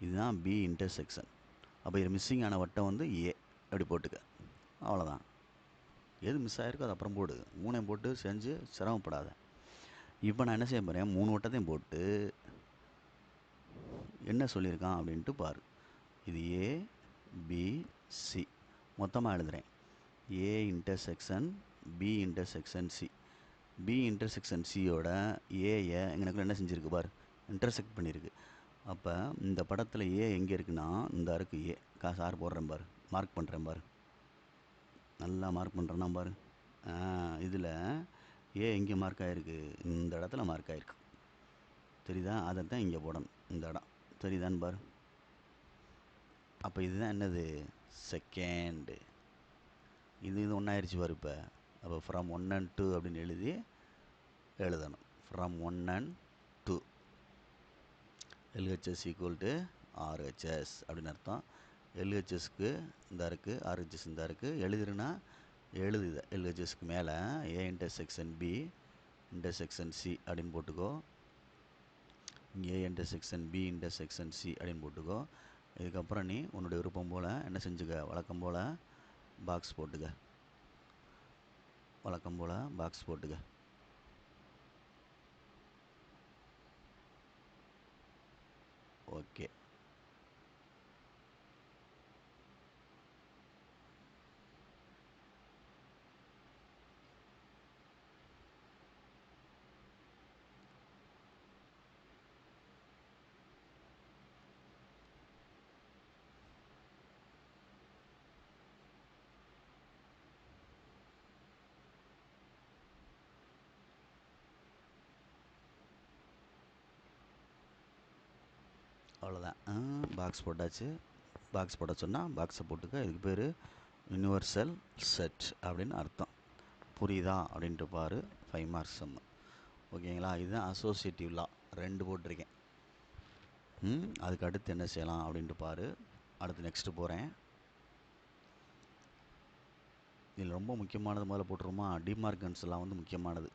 இதுதான் பி இன்டர்செக்ஷன். அப்போ இது மிஸ்ஸிங் ஆன வட்டம் வந்து ஏ. அப்படி போட்டுக்க. அவ்வளோதான். எது மிஸ் ஆகிருக்கோ அது அப்புறம் போடு. 3ஐயும் போட்டு செஞ்சு சிரமப்படாத. இப்போ நான் என்ன செய்ய போகிறேன்? 3 வட்டத்தையும் போட்டு என்ன சொல்லியிருக்கான் அப்படின்ட்டு பாரு. இது ஏ, பி, சி மொத்தமாக எழுதுகிறேன். A intersection B intersection C. B intersection சியோட ஏயை எங்களுக்குள்ள என்ன செஞ்சுருக்கு பார்? இன்டர்செக்ட் பண்ணியிருக்கு. அப்போ இந்த படத்தில் ஏ எங்கே இருக்குன்னா இந்த இருக்குது ஏ. சார் போடுறேன் பாரு, மார்க் பண்ணுறேன் பாரு, நல்லா மார்க் பண்ணுறேன்னா பாரு. இதில் ஏ எங்கே மார்க் ஆகிருக்கு? இந்த இடத்துல மார்க் ஆகிருக்கு. தெரியுதா? அதை தான் இங்கே போடணும். இந்த இடம் தெரியுதான்னு பாரு. அப்போ இதுதான் என்னது? செகண்டு. இது ஒன்றாயிருச்சு பாரு. இப்போ அப்போ ஃப்ரம் 1 and 2 அப்படின்னு எழுதணும். From 1 and 2 LHS equal to RHS அப்படின்னு அர்த்தம். LHSக்கு இந்த இருக்குது, RHS இந்த இருக்குது. எழுதுனா எழுதுது. LHSக்கு மேலே A intersection B intersection C அப்படின்னு போட்டுக்கோ. A intersection B intersection C அப்படின்னு போட்டுக்கோ. இதுக்கப்புறம் நீ உன்னுடைய விருப்பம் போல் என்ன செஞ்சுக்க? வழக்கம் போல் பாக்ஸ் போட்டுக்க. வழக்கம் போல் பாக்ஸ் போட்டுக்க. ஓகே. அவ்வளோதான். பாக்ஸ் போட்டாச்சு. பாக்ஸ் போட சொன்னால் பாக்ஸை போட்டுக்க. இதுக்கு பேர் யூனிவர்சல் செட் அப்படின்னு அர்த்தம். புரியுதா அப்படின்ட்டு பாரு. 5 மார்க்ஸ் சம்மு. ஓகேங்களா? இதுதான் அசோசியேட்டிவ் லா. 2 போட்டிருக்கேன். அதுக்கு அடுத்து என்ன செய்யலாம் அப்படின்ட்டு பாரு. அடுத்து நெக்ஸ்ட்டு போகிறேன். இதில் ரொம்ப முக்கியமானது முதல்ல போட்டுருமா? டிமார்கன்ஸ்லாம் வந்து முக்கியமானது.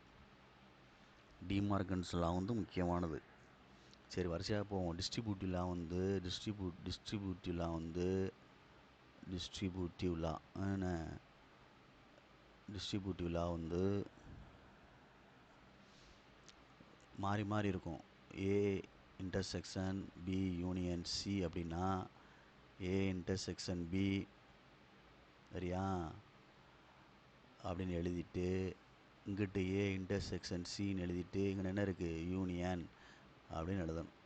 டிமார்கன்ஸ்லாம் வந்து முக்கியமானது. சரி, வரிசையாக போவோம். டிஸ்ட்ரிபியூட்டிவ்லாம் வந்து டிஸ்ட்ரிபியூட்டிவ்லாம் வந்து மாறி மாறி இருக்கும். A intersection B union C அப்படின்னா ஏ இன்டர்செக்ஷன் பி சரியா அப்படின்னு எழுதிட்டு இங்கிட்டு ஏ இன்டர்செக்ஷன் சின்னு எழுதிட்டு இங்கே என்ன இருக்குது? யூனியன் அப்படின்னு எழுதணும்.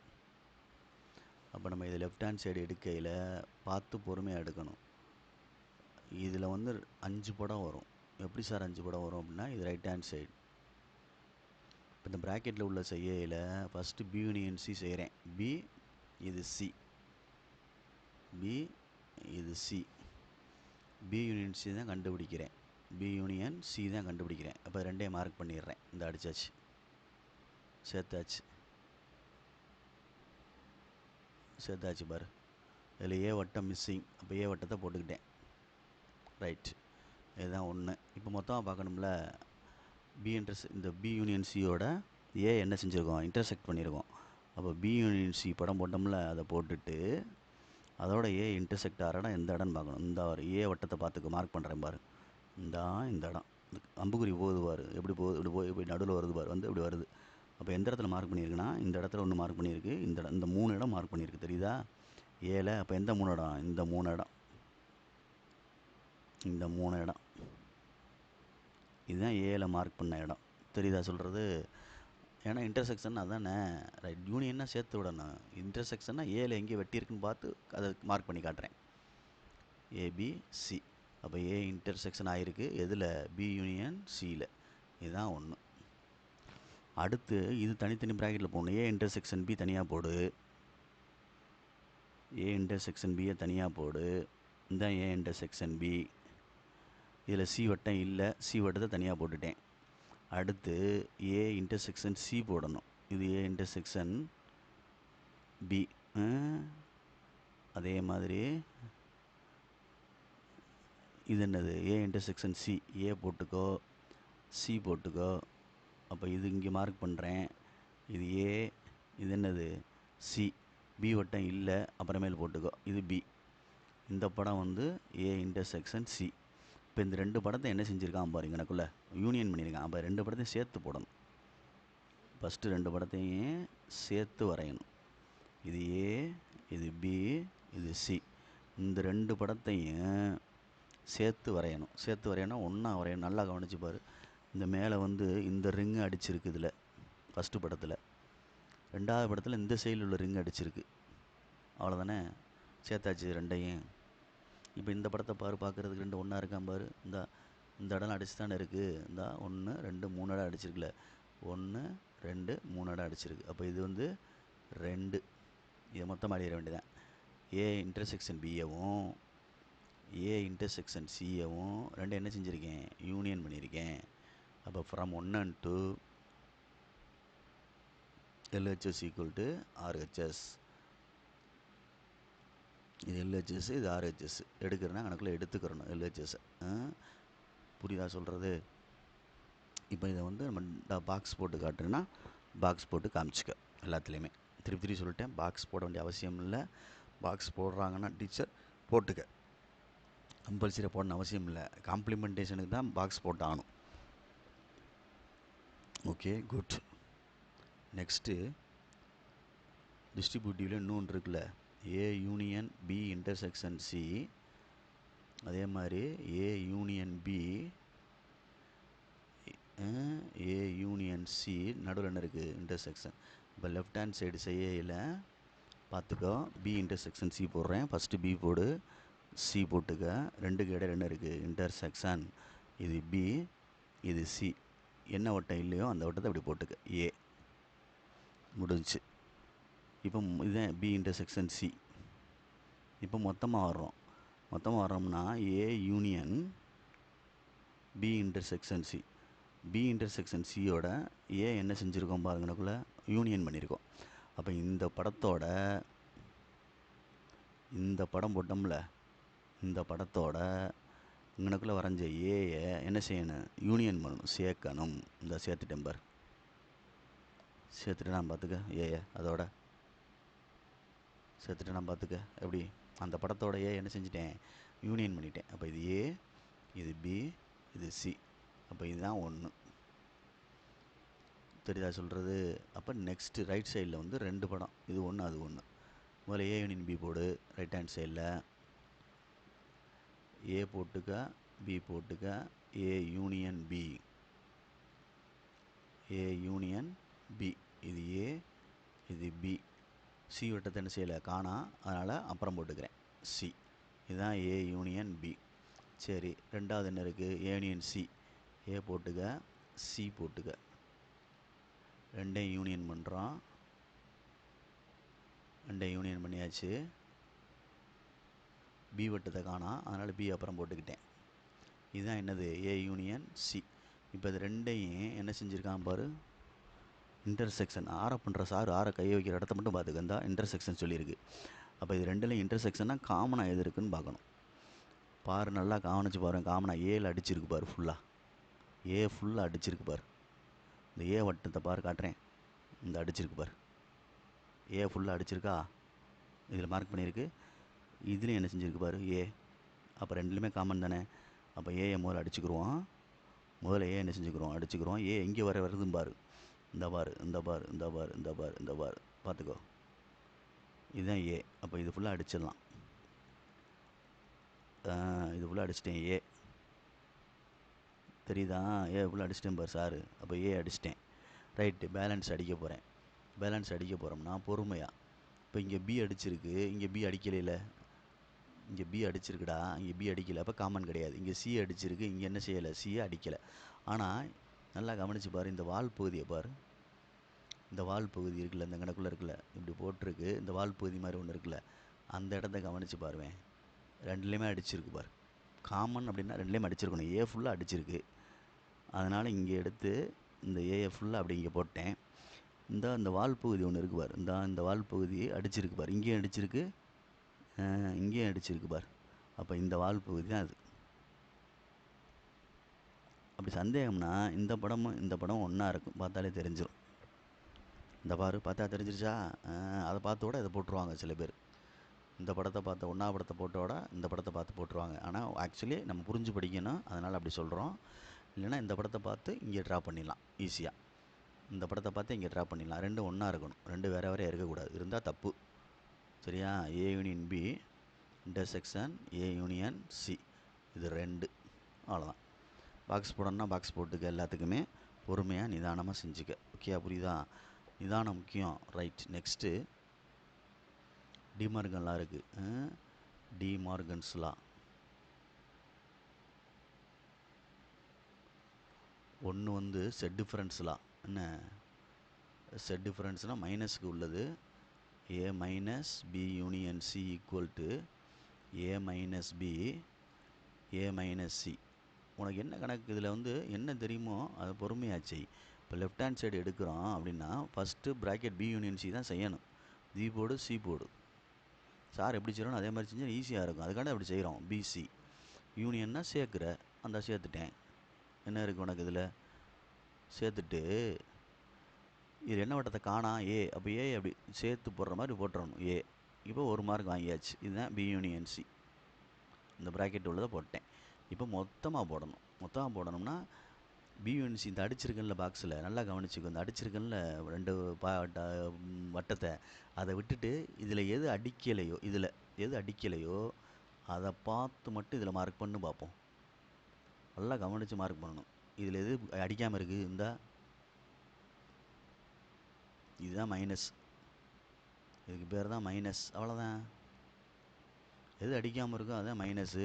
அப்போ நம்ம இதை லெஃப்ட் ஹேண்ட் சைடு எடுக்கையில் பார்த்து பொறுமையாக எடுக்கணும். இதில் வந்து 5 படம் வரும். எப்படி சார் 5 படம் வரும் அப்படின்னா, இது ரைட் ஹேண்ட் சைடு. இப்போ இந்த ப்ராக்கெட்டில் உள்ள செய்யையில் ஃபஸ்ட்டு பி யூனியன் சி செய்கிறேன். பி இது சி, பி இது சி, பி யூனியன் சி தான் கண்டுபிடிக்கிறேன். பி யூனியன் சி தான் கண்டுபிடிக்கிறேன். அப்போ ரெண்டையும் மார்க் பண்ணிடுறேன். இந்த அடித்தாச்சு, சேர்த்தாச்சு பாரு. இதில் ஏ வட்டம் மிஸ்ஸிங். அப்போ ஏ வட்டத்தை போட்டுக்கிட்டேன். ரைட், இதுதான் ஒன்று. இப்போ மொத்தமாக பார்க்கணும்ல, இந்த பி யூனியன் சியோட ஏ என்ன செஞ்சுருக்கோம், இன்டர்செக்ட் பண்ணியிருக்கோம். அப்போ பி யூனியன் சி படம் போட்டோம்ல, அதை போட்டுட்டு அதோட ஏ இன்டர்செக்ட் ஆகிற இடம் எந்த இடம்னு பார்க்கணும். இந்த ஒரு ஏ வட்டத்தை பார்த்துக்க, மார்க் பண்ணுறேன் பாரு. இந்த இடம் அம்புக்குறி போகுது பாரு, எப்படி போகுது, இப்படி நடுவில் வருது பாரு, வந்து இப்படி வருது. அப்போ எந்த இடத்துல மார்க் பண்ணியிருக்குன்னா, இந்த இடத்துல ஒன்று மார்க் பண்ணியிருக்கு, இந்த 3 இடம் மார்க் பண்ணியிருக்கு, தெரியுதா ஏல. அப்போ எந்த 3 இடம், இந்த 3 இடம், இந்த 3 இடம், இதுதான் ஏல மார்க் பண்ண இடம். தெரியுதா சொல்கிறது? ஏன்னா இன்டர்செக்ஷன் அதானே, ரைட். யூனியன்னா சேர்த்து விடணும். இன்டர்செக்ஷன்னா ஏல எங்கே வெட்டியிருக்குன்னு பார்த்து அதை மார்க் பண்ணி காட்டுறேன். ஏபிசி. அப்போ ஏ இன்டர்செக்ஷன் ஆகிருக்கு எதில், பி யூனியன் சியில். இதுதான் ஒன்று. அடுத்து இது தனித்தனி ப்ராக்கெட்டில் போடணும். ஏ இன்டர்செக்ஷன் பி தனியாக போடு, ஏ இன்டர்செக்ஷன் பியை தனியாக போடு. இந்த ஏ இன்டர்செக்ஷன் பி, இதில் சி வட்டம் இல்லை, சி வட்டத்தை தனியாக போட்டுட்டேன். அடுத்து ஏ இன்டர்செக்ஷன் சி போடணும். இது ஏ இன்டர்செக்ஷன் பி. அதே மாதிரி இது என்னது, ஏ இன்டர்செக்ஷன் சி. ஏ போட்டுக்கோ, சி போட்டுக்கோ. அப்போ இது இங்கே மார்க் பண்ணுறேன். இது ஏ, இது என்னது சி. பி வட்டம் இல்லை, அப்புறமேல் போட்டுக்கோ. இது பி. இந்த படம் வந்து ஏ இன்டர்செக்ஷன் சி. இப்போ இந்த 2 படத்தை என்ன செஞ்சுருக்கான் பாருங்க, எனக்குள்ளே யூனியன் பண்ணியிருக்கான். அப்போ 2 படத்தையும் சேர்த்து போடணும். ஃபஸ்ட்டு 2 படத்தையும் சேர்த்து வரையணும். இது ஏ, இது பி, இது சி. இந்த 2 படத்தையும் சேர்த்து வரையணும். சேர்த்து வரையணும், ஒன்றா வரையணும். நல்லா கவனிச்சு பாரு. இந்த மேலே வந்து இந்த ரிங்கு அடிச்சிருக்கு இதில் ஃபஸ்ட்டு படத்தில். 2வது படத்தில் இந்த சைடில் உள்ள ரிங்கு அடிச்சிருக்கு. அவ்வளோதானே, சேர்த்தாச்சு 2ஐயும். இப்போ இந்த படத்தை பாரு, பார்க்குறதுக்கு 2 ஒன்றா இருக்கான் பாரு. இந்த இடம் அடிச்சு தானே இருக்குது. இந்த 1 2 3 இடம் அடிச்சிருக்குல்ல, 1 2 3 இடம் அடிச்சிருக்கு. அப்போ இது வந்து 2. இதை மொத்தமாக அடிக்கிற வேண்டியதான். ஏ இன்டர்செக்ஷன் பியவும் ஏ இன்டர்செக்ஷன் சியவும் 2 என்ன செஞ்சுருக்கேன், யூனியன் பண்ணியிருக்கேன். அப்போ from 1 and 2 LHS equal to RHS. இது LHS, இது RHS. எடுக்கிறேன்னா கணக்கில் எடுத்துக்கிறணும் LHS. புரியுதா சொல்கிறது? இப்போ இதை வந்து நம்ம பாக்ஸ் போட்டு காட்டுறேன்னா பாக்ஸ் போட்டு காமிச்சிக்க. எல்லாத்துலேயுமே திருப்பி சொல்லிட்டேன், பாக்ஸ் போட வேண்டிய அவசியம் இல்லை. பாக்ஸ் போடுறாங்கன்னா டீச்சர் போட்டுக்க, கம்பல்சரியாக போடணும் அவசியம் இல்லை. காம்ப்ளிமெண்டேஷனுக்கு தான் பாக்ஸ் போட்டாகணும். Okay, good. நெக்ஸ்ட்டு டிஸ்ட்ரிபியூட்டிவில் இன்னொன்று இருக்குல்ல, A union B intersection C. அதே மாதிரி A union B, A union C, நடுவில் என்ன இருக்குது, இன்டர்செக்ஷன். இப்போ லெஃப்ட் ஹேண்ட் சைடு செய்யல பார்த்துக்கோ, பி இன்டர்செக்ஷன் சி போடுறேன். ஃபஸ்ட்டு பி போடு, சி போட்டுக்க. 2க்கு இடையில என்ன இருக்குது, இன்டர்செக்ஷன். இது பி, இது சி. என்ன வட்டம் இல்லையோ அந்த வட்டத்தை அப்படி போட்டுக்க. ஏ முடிஞ்சு. இப்போ இதுதான் பி இன்டர்செக்ஷன் சி. இப்போ மொத்தமாக வர்றோம்னா A union B intersection C. B intersection சியோட ஏ என்ன செஞ்சுருக்கோம் பாருங்கனக்குள்ளே, யூனியன் பண்ணியிருக்கோம். அப்போ இந்த படத்தோட, இந்த படம் போட்டோம்ல, இந்த படத்தோட இங்கனக்குள்ளே வரைஞ்ச ஏயை என்ன செய்யணும், யூனியன் பண்ணணும், சேர்க்கணும். இந்த சேர்த்துட்டேன் பார், சேர்த்துட்டு நான் பார்த்துக்க. ஏயை அதோட சேர்த்துட்டு நான் பார்த்துக்க. எப்படி அந்த படத்தோட ஏ என்ன செஞ்சிட்டேன், யூனியன் பண்ணிட்டேன். அப்போ இது ஏ, இது பி, இது சி. அப்போ இதுதான் 1. தெரியுதா சொல்கிறது? அப்போ நெக்ஸ்ட்டு ரைட் சைடில் வந்து 2 படம், இது 1 அது 1. முதல்ல ஏ யூனியன் பி போடு. ரைட் ஹேண்ட் சைடில் ஏ போட்டுக்க, பி போட்டுக்க. A union B, A union B. இது ஏ, இது பி. சி வட்டத்தை என்ன செய்யலை, காணா, அதனால் அப்புறம் போட்டுக்கிறேன் சி. இதுதான் ஏ யூனியன் பி. சரி, 2வது என்ன இருக்குது, ஏ யூனியன் சி. ஏ போட்டுக்க, சி போட்டுக்க. 2ஐயும் யூனியன் பண்ணுறோம். 2ஐயும் யூனியன் பண்ணியாச்சு. பி வட்டத்தை காணா, அதனால் பி அப்புறம் போட்டுக்கிட்டேன். இதுதான் என்னது, ஏ யூனியன் சி. இப்போ இது 2ஐயும் என்ன செஞ்சுருக்கான் பாரு, இன்டர்செக்ஷன். ஆரை பண்ணுற சார் ஆரை கையை வைக்கிற இடத்த மட்டும் பார்த்துக்க. இந்த இன்டர்செக்ஷன் சொல்லியிருக்கு. அப்போ இது ரெண்டுலையும் இன்டர்செக்ஷனாக காமனாக எது இருக்குன்னு பார்க்கணும். பாரு, நல்லா கவனிச்சு பாருங்க. காமனாக ஏல அடிச்சிருக்கு பாரு, ஃபுல்லாக ஏ ஃபுல்லாக அடிச்சிருக்கு பாரு. இந்த ஏ வட்டத்தை பாரு, காட்டுறேன். இந்த அடிச்சிருக்கு பாரு, ஏ ஃபுல்லாக அடிச்சிருக்கா. இதில் மார்க் பண்ணியிருக்கு. இதுலேயும் என்ன செஞ்சுருக்கு பாரு, ஏ. அப்போ ரெண்டுலேயுமே காமன் தானே. அப்போ ஏயை முதல்ல அடிச்சுக்குருவோம். முதல்ல ஏ என்ன செஞ்சுக்கிறோம், அடிச்சுக்கிறோம். ஏ இங்கே வருதுன்னு பாரு. இந்த பாரு, இந்த பாரு, இந்த பாரு, இந்த பாரு, இந்த பாரு, பார்த்துக்கோ. இதுதான் ஏ. அப்போ இது ஃபுல்லாக அடிச்சிடலாம். இது ஃபுல்லாக அடிச்சிட்டேன். ஏ தெரியுதா? ஏ ஃபுல்லாக அடிச்சிட்டேன் பாரு சாரு. அப்போ ஏ அடிச்சிட்டேன். ரைட்டு, பேலன்ஸ் அடிக்க போகிறேன். பேலன்ஸ் அடிக்க போகிறோம்னா பொறுமையாக. இப்போ இங்கே பி அடிச்சிருக்கு, இங்கே பி அடிக்கலையில். இங்கே பி அடிச்சிருக்குடா, இங்கே பி அடிக்கலை. அப்போ காமன் கிடையாது. இங்கே சி அடிச்சிருக்கு, இங்கே என்ன செய்யலை, சியை அடிக்கலை. ஆனால் நல்லா கவனித்து பாரு, இந்த வால் பகுதியை பாரு. இந்த வால் பகுதி இருக்குல்ல, இந்த கணக்குள்ளே இருக்குல்ல, இப்படி போட்டிருக்கு. இந்த வால் பகுதி மாதிரி ஒன்று இருக்குல்ல, அந்த இடத்த கவனித்து பாருவேன். ரெண்டுலேயுமே அடிச்சிருக்கு பாரு. காமன் அப்படின்னா ரெண்டுலேயுமே அடிச்சிருக்கணும். ஏ ஃபுல்லாக அடிச்சிருக்கு. அதனால் இங்கே எடுத்து இந்த ஏயை ஃபுல்லாக அப்படி இங்கே போட்டேன். இந்த வால் பகுதி ஒன்று இருக்குது பார். இந்த வால் பகுதி அடிச்சிருக்கு பார். இங்கேயும் அடிச்சிருக்கு, இங்கேயும் அடிச்சிருக்கு பார். அப்போ இந்த வால் பகுதி தான் அது. அப்படி சந்தேகம்னா இந்த படமும் இந்த படம் ஒன்றா இருக்கும், பார்த்தாலே தெரிஞ்சிடும். இந்த பாரு, பார்த்தா தெரிஞ்சிருச்சா? அதை பார்த்தோட இதை போட்டுருவாங்க சில பேர். இந்த படத்தை பார்த்த ஒன்றா படத்தை போட்டோட இந்த படத்தை பார்த்து போட்டுருவாங்க. ஆனால் ஆக்சுவலி நம்ம புரிஞ்சு படிக்கணும், அதனால் அப்படி சொல்கிறோம். இல்லைன்னா இந்த படத்தை பார்த்து இங்கே ட்ரா பண்ணிடலாம் ஈஸியாக. இந்த படத்தை பார்த்து இங்கே ட்ரா பண்ணிடலாம். ரெண்டும் ஒன்றா இருக்கணும், ரெண்டு வேறு வேறு இருக்கக்கூடாது. இருந்தால் தப்பு. சரியா? A union B intersection A union C, இது ரெண்டு. அவ்வளோதான். பாக்ஸ் போடணும்னா பாக்ஸ் போட்டுக்க. எல்லாத்துக்குமே பொறுமையாக நிதானமாக செஞ்சுக்க. ஓகே, புரியுதா? நிதானம் முக்கியம். ரைட். நெக்ஸ்ட்டு டிமார்கன்லாம் இருக்குது. டிமார்கன்ஸ்லாம் ஒன்று வந்து செட் டிஃப்ரென்ஸ்லாம். என்ன செட் டிஃப்ரென்ஸ்னால் மைனஸுக்கு உள்ளது. A minus B union C equal to A minus B A minus C. உனக்கு என்ன கணக்கு இதில் வந்து என்ன தெரியுமோ அதை பொறுமையாச்சு. இப்போ லெஃப்ட் ஹேண்ட் சைடு எடுக்கிறோம் அப்படின்னா first bracket B union C தான் செய்யணும். ஜி போடு, சி போடு. சார் எப்படி செய்யணும் அதே மாதிரி செஞ்சால் ஈஸியாக இருக்கும். அதுக்காண்டி அப்படி செய்கிறோம். பிசி யூனியன்னா சேர்க்குற, அந்த சேர்த்துட்டேன். என்ன இருக்குது உனக்கு இதில்? சேர்த்துட்டு இது என்ன வட்டத்தை காணா, ஏ. அப்போ ஏ அப்படி சேர்த்து போடுற மாதிரி போட்டுறணும். ஏ இப்போ ஒரு மார்க் வாங்கியாச்சு. இதுதான் பி யூனியன் சி. இந்த ப்ராக்கெட் உள்ளதை போட்டேன். இப்போ மொத்தமாக போடணும். மொத்தமாக போடணும்னா பி யூனியன் சி இந்த அடிச்சிருக்கேன்ல பாக்ஸில், நல்லா கவனிச்சுக்கோ. இந்த அடிச்சிருக்கேன்ல ரெண்டு வட்டத்தை, அதை விட்டுட்டு இதில் எது அடிக்கலையோ, இதில் எது அடிக்கலையோ அதை பார்த்து மட்டும் இதில் மார்க் பண்ணு பார்ப்போம். நல்லா கவனித்து மார்க் பண்ணணும். இதில் எது அடிக்காமல் இருக்குது, இந்த இதுதான் மைனஸ். இதுக்கு பேர் தான் மைனஸ். அவ்வளோதான். எது அடிக்காமல் இருக்கோ அதுதான் மைனஸு.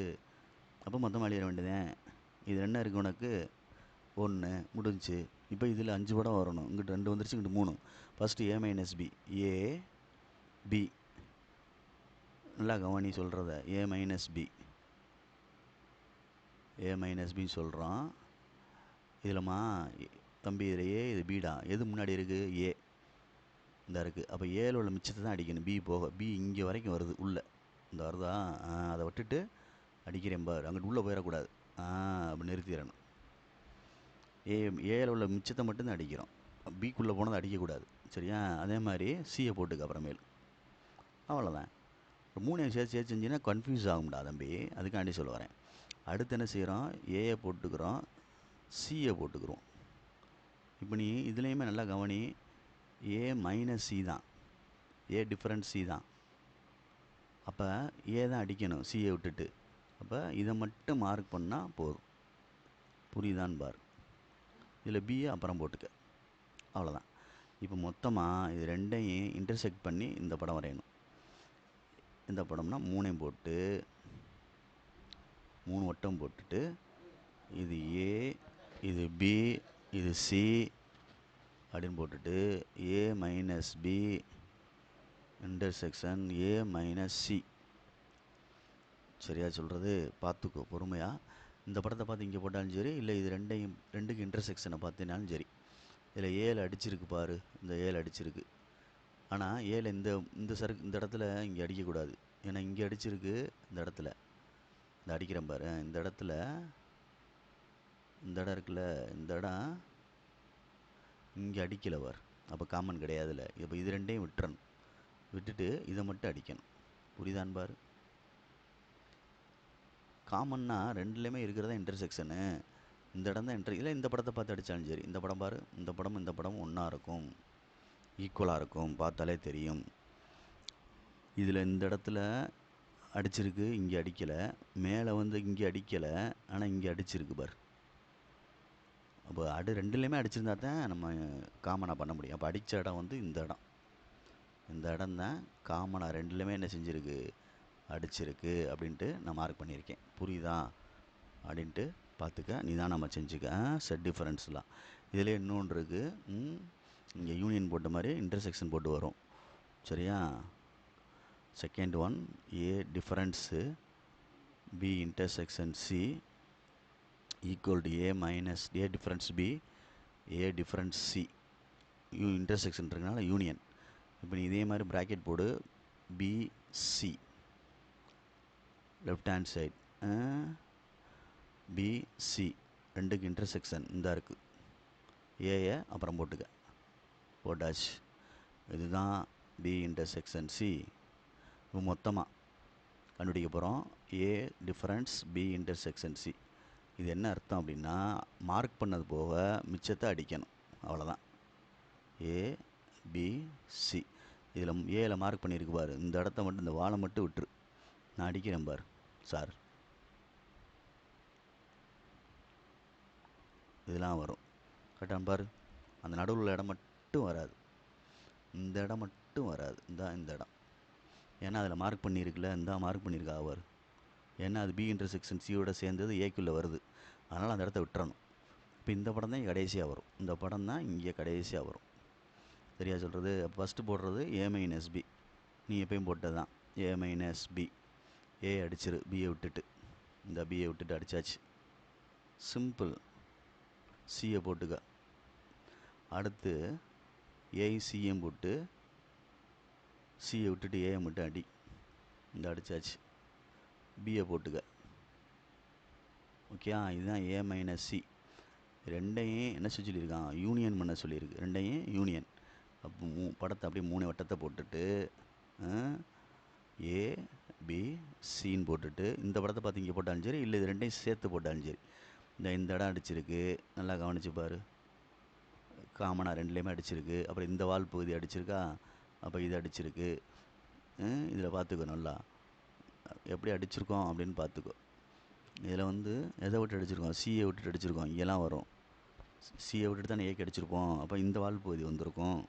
அப்போ மொத்தமாக அழியிற வேண்டியதேன். இது என்ன இருக்குது உனக்கு? 1 முடிஞ்சு. இப்போ இதில் 5 படம் வரணும். இங்கிட்ட 2 வந்துருச்சு, இங்கிட்ட 3. First A minus B, A B. நல்லா கவனி சொல்கிறத. ஏ மைனஸ் பி, ஏ மைனஸ் பின்னு சொல்கிறோம். இதில்மா தம்பி, இதில் ஏ, இது பீடா. எது முன்னாடி இருக்குது? ஏ இந்த இருக்குது. அப்போ ஏல உள்ள மிச்சத்தை தான் அடிக்கணும். பி போக. பி இங்கே வரைக்கும் வருது உள்ளே. இந்த வருதா? அதை விட்டுட்டு அடிக்கிறேன் பாரு. அங்கிட்டு உள்ளே போயிடக்கூடாது. அப்படி நிறுத்திடணும். ஏல உள்ள மிச்சத்தை மட்டும்தான் அடிக்கிறோம். பிக்குள்ளே போனதை அடிக்கக்கூடாது. சரியா? அதே மாதிரி சியை போட்டுக்க அப்புறமேல். அவ்வளோதான். 3 சேர்த்து செஞ்சுன்னா கன்ஃபியூஸ் ஆகும்டா தம்பி. அதுக்காண்டி சொல்ல வரேன். அடுத்து என்ன செய்கிறோம்? ஏயை போட்டுக்கிறோம், சியை போட்டுக்கிறோம். இப்போ நீ இதுலேயுமே நல்லா கவனி. ஏ மைனஸ் சி தான், ஏ டிஃப்ரெண்ட் சி தான். அப்போ ஏ தான் அடிக்கணும் சியை விட்டுட்டு. அப்போ இதை மட்டும் மார்க் பண்ணால் போதும். புரியுதான்னு பாரு. இதில் பியை அப்புறம் போட்டுக்க. அவ்வளோதான். இப்போ மொத்தமாக இது ரெண்டையும் இன்டர்செக்ட் பண்ணி இந்த படம் வரையணும். இந்த படம்னா 3 போட்டு 3 வட்டம் போட்டுட்டு இது ஏ, இது பி, இது சி அப்படின்னு போட்டுட்டு A minus B intersection A minus C. சரியா சொல்கிறது? பார்த்துக்கோ பொறுமையாக. இந்த படத்தை பார்த்து இங்கே போட்டாலும் சரி, இல்லை இது ரெண்டுக்கு இன்டர்செக்ஷனை பார்த்தினாலும் சரி. இதில் ஏல அடிச்சிருக்கு பாரு. இந்த ஏல அடிச்சிருக்கு. ஆனால் ஏல இந்த இந்த சருக்கு இந்த இடத்துல இங்கே அடிக்கக்கூடாது. ஏன்னா இங்கே அடிச்சிருக்கு இந்த இடத்துல. இந்த அடிக்கிறேன் பாரு, இந்த இடத்துல இந்த இடம் இருக்குல்ல, இந்த இடம் இங்கே அடிக்கலை பார். அப்போ காமன் கிடையாதுல்ல. இப்போ இது ரெண்டையும் விட்டுறணும். விட்டுட்டு இதை மட்டும் அடிக்கணும். புரியுதான் பாரு. காமன்னா ரெண்டுலேயுமே இருக்கிறதா இன்டர்செக்ஷனு. இந்த இடம் தான் இல்லை இந்த படத்தை பார்த்து அடித்தாலும் சரி, இந்த படம் பாரு, இந்த படம் இந்த படம் ஒன்றா இருக்கும், ஈக்குவலாக இருக்கும், பார்த்தாலே தெரியும். இதில் இந்த இடத்துல அடிச்சிருக்கு, இங்கே அடிக்கலை. மேலே வந்து இங்கே அடிக்கலை, ஆனால் இங்கே அடிச்சிருக்கு பார். அப்போ ரெண்டுலேயுமே அடிச்சிருந்தா தான் நம்ம காமனாக பண்ண முடியும். அப்போ அடித்த இடம் வந்து இந்த இடம். இந்த இடம் தான் காமனாக ரெண்டுலேயுமே என்ன செஞ்சுருக்கு, அடிச்சிருக்கு அப்படின்ட்டு நான் மார்க் பண்ணியிருக்கேன். புரியுதா அப்படின்ட்டு பார்த்துக்க. நீ தான் நம்ம செஞ்சுக்க செட் டிஃபரன்ஸ்லாம். இதில் இன்னொன்று இருக்குது, இங்கே யூனியன் போட்ட மாதிரி இன்டர்செக்ஷன் போட்டு வரும். சரியா? Second one, A difference B intersection C equal to A minus A difference B A difference C. Intersection இருக்கனால யூனியன். இப்போ நீ இதே மாதிரி ப்ராக்கெட் போடு, BC left hand side BC ரெண்டுக்கு இன்டர்செக்ஷன் இந்த இருக்குது. ஏயை அப்புறம் போட்டாச்சு. இதுதான் பி இன்டர்செக்ஷன் சி. இப்போ மொத்தமாக கண்டுபிடிக்க போகிறோம். A difference B intersection C. இது என்ன அர்த்தம் அப்படின்னா, மார்க் பண்ணது போக மிச்சத்தை அடிக்கணும், அவ்வளோதான். ஏ பி சி. இதில் ஏல மார்க் பண்ணியிருக்கு பாரு, இந்த இடத்த மட்டும், இந்த வாழை மட்டும் விட்டுரு. நான் அடிக்கிறேன் பார் சார். இதெல்லாம் வரும் கரெக்டாக பாரு. அந்த நடுவில் உள்ள இடம் மட்டும் வராது, இந்த இடம் மட்டும் வராது. இந்த இடம் ஏன்னா அதில் மார்க் பண்ணியிருக்குல்ல, இந்த மார்க் பண்ணியிருக்கா அவர். ஏன்னா அது பி இன்டர்செக்ஷன் சியோட சேர்ந்தது ஏக்குள்ளே வருது, அதனால் அந்த இடத்த விட்டுறணும். இப்போ இந்த படம் தான் கடைசியாக வரும், இந்த படம் தான் இங்கே கடைசியாக வரும். சரியா சொல்கிறது? ஃபஸ்ட்டு போடுறது ஏ மைனஸ் பி, நீ எப்பயும் போட்டது தான் ஏ மைனஸ் பி. ஏ அடிச்சிரு, பியை விட்டுட்டு, இந்த பியை விட்டுட்டு அடித்தாச்சு. சிம்பிள். சியை போட்டுக்க. அடுத்து ஏசியும் போட்டு சியை விட்டுட்டு ஏயை மட்டும் அடி, இந்த அடித்தாச்சு. பியை போட்டுக்க. ஓகே, இதுதான் ஏ மைனஸ் சி. ரெண்டையும் என்ன சொல்லியிருக்கான், யூனியன் பண்ண சொல்லியிருக்கு. ரெண்டையும் யூனியன். அப்போ படத்தை அப்படியே 3 வட்டத்தை போட்டுட்டு ஏ பி சின்னு போட்டுட்டு, இந்த படத்தை பார்த்து இங்கே போட்டாலும் சரி, இல்லை இது ரெண்டையும் சேர்த்து போட்டாலும் சரி. இந்த இடம் அடிச்சிருக்கு, நல்லா கவனிச்சு பாரு. காமனாக ரெண்டுலேயுமே அடிச்சிருக்கு. அப்புறம் இந்த வால் பகுதி அடிச்சிருக்கா, அப்போ இது அடிச்சிருக்கு. இதில் பார்த்துக்கோ, நல்லா எப்படி அடிச்சிருக்கோம் அப்படின்னு பார்த்துக்கோ. இதில் வந்து எதை விட்டு அடிச்சிருக்கோம், சியை விட்டுட்டு அடிச்சிருக்கோம். இங்கெல்லாம் வரும், சியை விட்டுட்டு தானே ஏக்கு அடிச்சிருப்போம். அப்போ இந்த வால் பகுதி வந்திருக்கும்.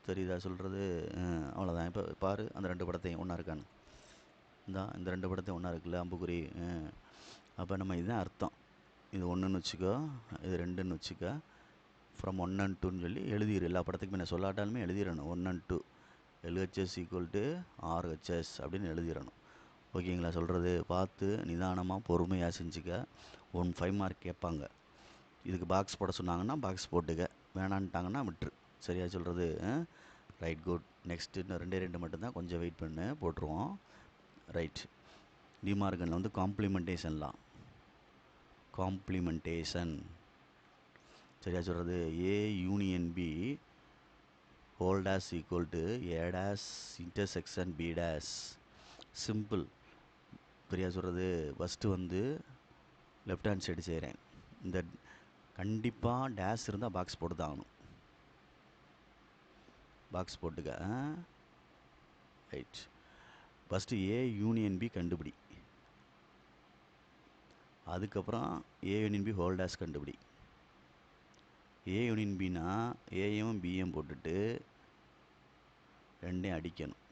தெரியுதா சொல்கிறது? அவ்வளோதான். இப்போ பாரு, அந்த 2 படத்தையும் ஒன்றா இருக்கான்னு. இந்த 2 படத்தையும் ஒன்றா இருக்குல்ல, அம்புக்குறி. அப்போ நம்ம இதுதான் அர்த்தம். இது 1ன்னு வச்சுக்கோ, இது 2ன்னு வச்சுக்கோ. ஃப்ரம் 1 and 2ன்னு சொல்லி எழுதிடு. எல்லா படத்துக்குமே நான் சொல்லாட்டாலுமே எழுதிடணும். 1 and 2 LHS equal to RHS அப்படின்னு எழுதிடணும். ஓகேங்களா சொல்கிறது? பார்த்து நிதானமாக பொறுமையாக செஞ்சுக்க. 5 மார்க் கேட்பாங்க. இதுக்கு பாக்ஸ் போட சொன்னாங்கன்னா பாக்ஸ் போட்டுக்க, வேணான்ட்டாங்கன்னா விட்டுரு. சரியா சொல்கிறது? Right, good. நெக்ஸ்ட்டு இன்னும் 2 மட்டும்தான், கொஞ்சம் வெயிட் பண்ணு, போட்டுருவோம். ரைட். டிமார்கனில் வந்து காம்ப்ளிமெண்டேஷன்லாம், காம்ப்ளிமெண்டேஷன். சரியா சொல்கிறது? A union B whole dash equal to A dash intersection B dash. Simple. சரியா சொல்கிறது? ஃபஸ்ட்டு வந்து லெஃப்ட் ஹேண்ட் சைடு செய்கிறேன். இந்த கண்டிப்பாக டேஸ் இருந்தால் பாக்ஸ் போட்டு தான் ஆகணும். பாக்ஸ் போட்டுக்க. Right. First A union B கண்டுபிடி, அதுக்கப்புறம் A union B whole dash கண்டுபிடி. ஏ யூனியன் பின்னா ஏயும் பியும் போட்டுட்டு ரெண்டையும் அடிக்கணும்.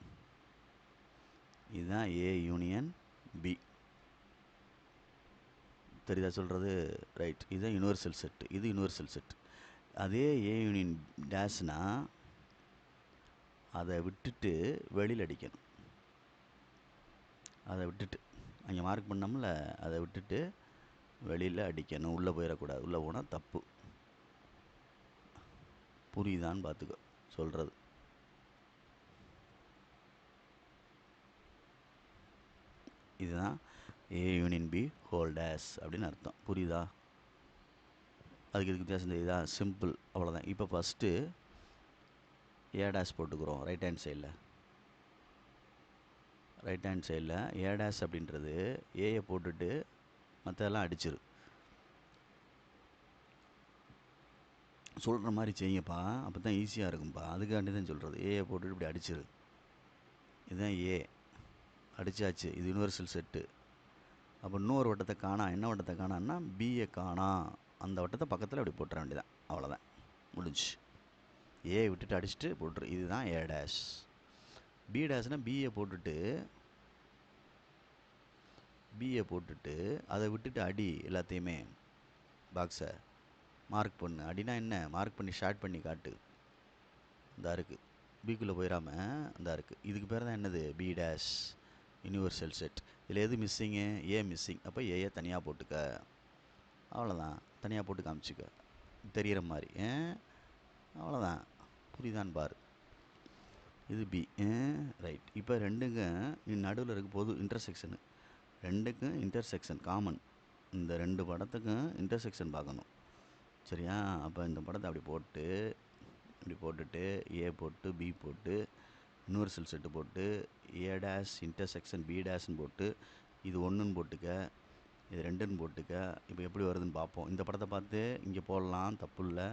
இதுதான் ஏ யூனியன் பி. தெரியுதா சொல்கிறது? ரைட். இதுதான் யூனிவர்சல் செட்டு, இது யூனிவர்சல் செட். அதே ஏ யூனியன் டேஷ்னால் அதை விட்டுட்டு வெளியில் அடிக்கணும். அதை விட்டுட்டு அங்கே மார்க் பண்ணோம்ல, அதை விட்டுட்டு வெளியில் அடிக்கணும். உள்ளே போயிடக்கூடாது, உள்ளே போனால் தப்பு. புரியுதான்னு பார்த்துக்கோ சொல்கிறது. இதுதான் A union B whole dash அப்படின்னு அர்த்தம். புரியுதா? அதுக்கு இதுக்கு வித்தியாசம் தெரியுதா? சிம்பிள், அவ்வளோதான். இப்போ ஃபஸ்ட்டு ஏ டேஷ் போட்டுக்கிறோம் ரைட் ஹேண்ட் சைடில். ரைட் ஹேண்ட் சைடில் ஏ டேஷ் அப்படின்றது ஏயை போட்டுட்டு மற்றெல்லாம் அடிச்சிரு. சொல்கிற மாதிரி செய்யுங்கப்பா, அப்போ தான் ஈஸியாக இருக்கும்ப்பா. அதுக்காண்டி தான் சொல்கிறது. ஏயை போட்டுட்டு இப்படி அடிச்சிரு. இதுதான் ஏ, அடித்தாச்சு. இது யூனிவர்சல் செட்டு. அப்போ இன்னொரு வட்டத்தை காணா. என்ன வட்டத்தை காணான்னா பியை காணா. அந்த வட்டத்தை பக்கத்தில் அப்படி போட்டுற வேண்டியதான், அவ்வளோதான், முடிஞ்சு. ஏ விட்டுட்டு அடிச்சுட்டு போட்டுரு. இதுதான் ஏ டேஷ். பி டேஷ்னால் பியை போட்டுட்டு அதை விட்டுட்டு அடி. எல்லாத்தையுமே பாக்ஸை மார்க் பண்ணு. அடினா என்ன? மார்க் பண்ணி ஷார்ட் பண்ணி காட்டு. இந்தா இருக்குது, பிக்குள்ளே போயிடாமல் இந்தா இருக்குது. இதுக்கு பேர் தான் என்னது? B dash, universal set. இதில் எது மிஸ்ஸிங்கு? ஏ மிஸ்ஸிங். அப்போ ஏயை தனியாக போட்டுக்க, அவ்வளோதான். தனியாக போட்டு காமிச்சிக்க தெரிகிற மாதிரி. அவ்வளோதான். புரியுதான்னு பாரு. இது பி. ரைட். இப்போ ரெண்டுக்கும் நடுவில் இருக்க போது இன்டர்செக்ஷனு. ரெண்டுக்கும் இன்டர்செக்ஷன் காமன். இந்த ரெண்டு படத்துக்கும் இன்டர்செக்ஷன் பார்க்கணும், சரியா? அப்போ இந்த படத்தை அப்படி போட்டுட்டு ஏ போட்டு பி போட்டு யூனிவர்சல் செட்டு போட்டு ஏ டேஷ் இன்டர்செக்ஷன் பி டேஷ்னு போட்டு இது ஒன்றுன்னு போட்டுக்க, இது ரெண்டுன்னு போட்டுக்க. இப்போ எப்படி வருதுன்னு பார்ப்போம். இந்த படத்தை பார்த்து இங்கே போடலாம், தப்பு இல்லை,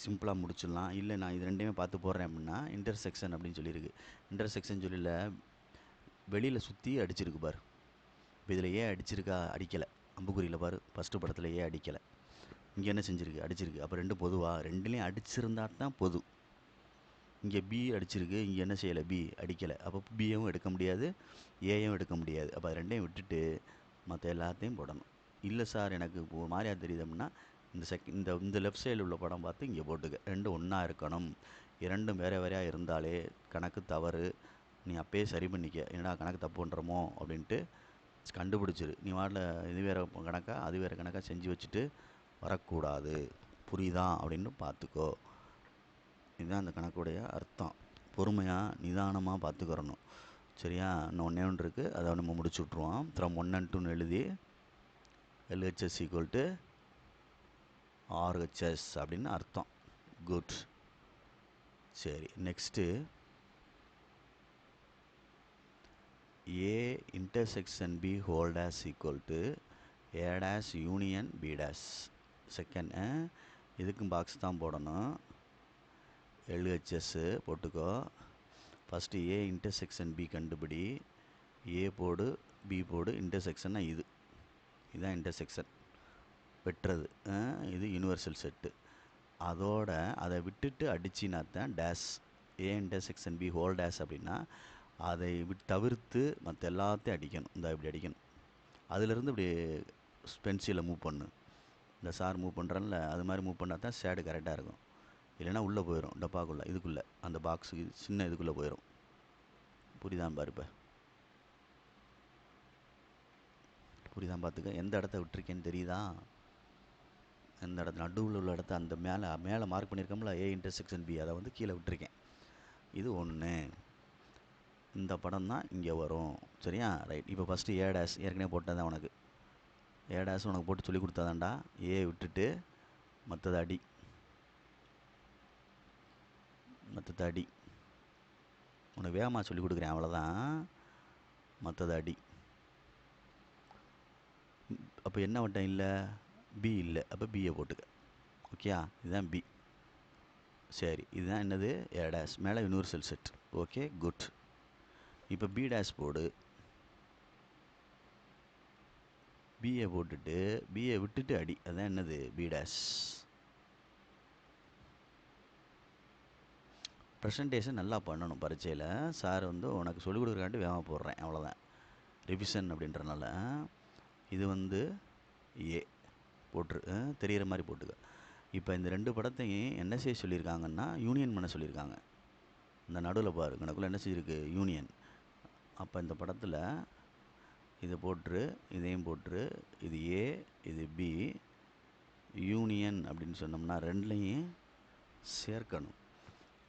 சிம்பிளாக முடிச்சிடலாம். இல்லை நான் இது ரெண்டையுமே பார்த்து போடுறேன் அப்படின்னா இன்டர்செக்ஷன் அப்படின்னு சொல்லியிருக்கு. இன்டர்செக்ஷன் சொல்லல, வெளியில் சுற்றி அடிச்சிருக்கு பாரு. இப்போ இதில் ஏன் அடிச்சிருக்கா? அடிக்கலை. அம்புக்குறியில் பாரு, ஃபஸ்ட்டு படத்தில் ஏன் அடிக்கலை. இங்கே என்ன செஞ்சுருக்கு? அடிச்சிருக்கு. அப்போ ரெண்டு பொதுவா? ரெண்டுலேயும் அடிச்சிருந்தா தான் பொது. இங்கே பி அடிச்சிருக்கு, இங்கே என்ன செய்யலை? பி அடிக்கலை. அப்போ பியும் எடுக்க முடியாது, ஏயும் எடுக்க முடியாது. அப்போ ரெண்டையும் விட்டுட்டு மற்ற எல்லாத்தையும் போடணும். இல்லை சார் எனக்கு ஒரு மாதிரியா தெரியுது அப்படின்னா இந்த லெஃப்ட் சைடில் உள்ள படம் பார்த்து இங்கே போட்டுக்க. ரெண்டும் ஒன்றா இருக்கணும். இரண்டும் வேறு வேறையாக இருந்தாலே கணக்கு தவறு. நீ அப்பயே சரி பண்ணிக்க. என்னடா கணக்கு தப்பு பண்ணுறமோ அப்படின்ட்டு கண்டுபிடிச்சிரு. நீ வாட்டில் இது வேறு கணக்காக அது வேறு கணக்காக செஞ்சு வச்சுட்டு வரக்கூடாது. புரியுதா அப்படின்னு பார்த்துக்கோ. இதுதான் அந்த கணக்குடைய அர்த்தம். பொறுமையாக நிதானமாக பார்த்துக்கிறணும், சரியா? இன்னும் ஒன்றே ஒன்று இருக்குது, அதை நம்ம முடிச்சு விட்ருவோம். ஃப்ரம் 1 and 2 எழுதி LHS ஈக்குவல் டு RHS அப்படின்னு அர்த்தம். குட். சரி, next A intersection B whole dash equal to A dash union B dash. Second, இதுக்கும் பாக்ஸ் தான் போடணும். LHS போட்டுக்கோ. ஃபஸ்ட்டு ஏ இன்டர்செக்ஷன் பி கண்டுபிடி. ஏ போடு, பி போடு. இன்டர்செக்ஷன்னா இதுதான் இன்டர்செக்ஷன் வெட்டுறது. இது யூனிவர்சல் செட்டு. அதோட அதை விட்டுட்டு அடிச்சினா தான் dash. A intersection B whole dash அப்படின்னா அதை தவிர்த்து மற்ற எல்லாத்தையும் அடிக்கணும். இந்த இப்படி அடிக்கணும். அதிலிருந்து இப்படி பென்சிலை மூவ் பண்ணு. இந்த சார் மூவ் பண்ணுறேன்ல, அது மாதிரி மூவ் பண்ணால் தான் ஷேடு கரெக்டாக இருக்கும். இல்லைன்னா உள்ளே போயிடும், டப்பாக்குள்ளே, இதுக்குள்ளே, அந்த பாக்ஸுக்கு சின்ன இதுக்குள்ளே போயிடும். புரியுதான் பாரு. இப்போ புரியுதான் பார்த்துக்க. எந்த இடத்த விட்டுருக்கேன்னு தெரியுதா? எந்த இடத்துல நடுவில் உள்ள இடத்த அந்த மேலே மார்க் பண்ணியிருக்கோம்ல, ஏ இன்டர்செக்ஷன் பி, அதை வந்து கீழே விட்டுருக்கேன். இது ஒன்று. இந்த படம் தான் இங்கே வரும், சரியா? ரைட். இப்போ ஃபஸ்ட்டு ஏ டேஷ் ஏற்கனவே போட்டதான் உனக்கு. ஏ டேஷ் உனக்கு போட்டு சொல்லி கொடுத்தாதான்டா. ஏ விட்டுட்டு மற்றது அடி. மற்றது அடி. உனக்கு வேகமாக சொல்லி கொடுக்குறேன், அவ்வளோதான். மற்றது அடி. அப்போ என்ன வட்டம் இல்லை? பி இல்லை. அப்போ பியை போட்டுக்க. ஓகே, இதுதான் பி. சரி, இதுதான் என்னது? A dash. மேலே யூனிவர்சல் செட். Okay, good. இப்போ பி டேஷ் போடு. பிஏ போட்டுட்டு பிஏ விட்டுட்டு அடி. அதுதான் என்னது? B dash. ப்ரெசன்டேஷன் நல்லா பண்ணணும் பரீட்சையில். சார் வந்து உனக்கு சொல்லிக் கொடுக்குறக்காண்டி வேகமாக போடுறேன், அவ்வளோதான். ரிவிஷன் அப்படின்றனால. இது வந்து ஏ போட்டுரு, தெரிகிற மாதிரி போட்டுக்க. இப்போ இந்த ரெண்டு படத்தையும் என்ன செய்ய சொல்லியிருக்காங்கன்னா யூனியன் பண்ண சொல்லியிருக்காங்க. இந்த நடுவில் பாரு, கணக்குள்ள என்ன செய்யிருக்கு? யூனியன். அப்போ இந்த படத்தில் இதை போட்டுரு, இதையும் போட்டுரு. இது ஏ, இது பி. யூனியன் அப்படின்னு சொன்னோம்னா ரெண்டுலேயும் சேர்க்கணும்.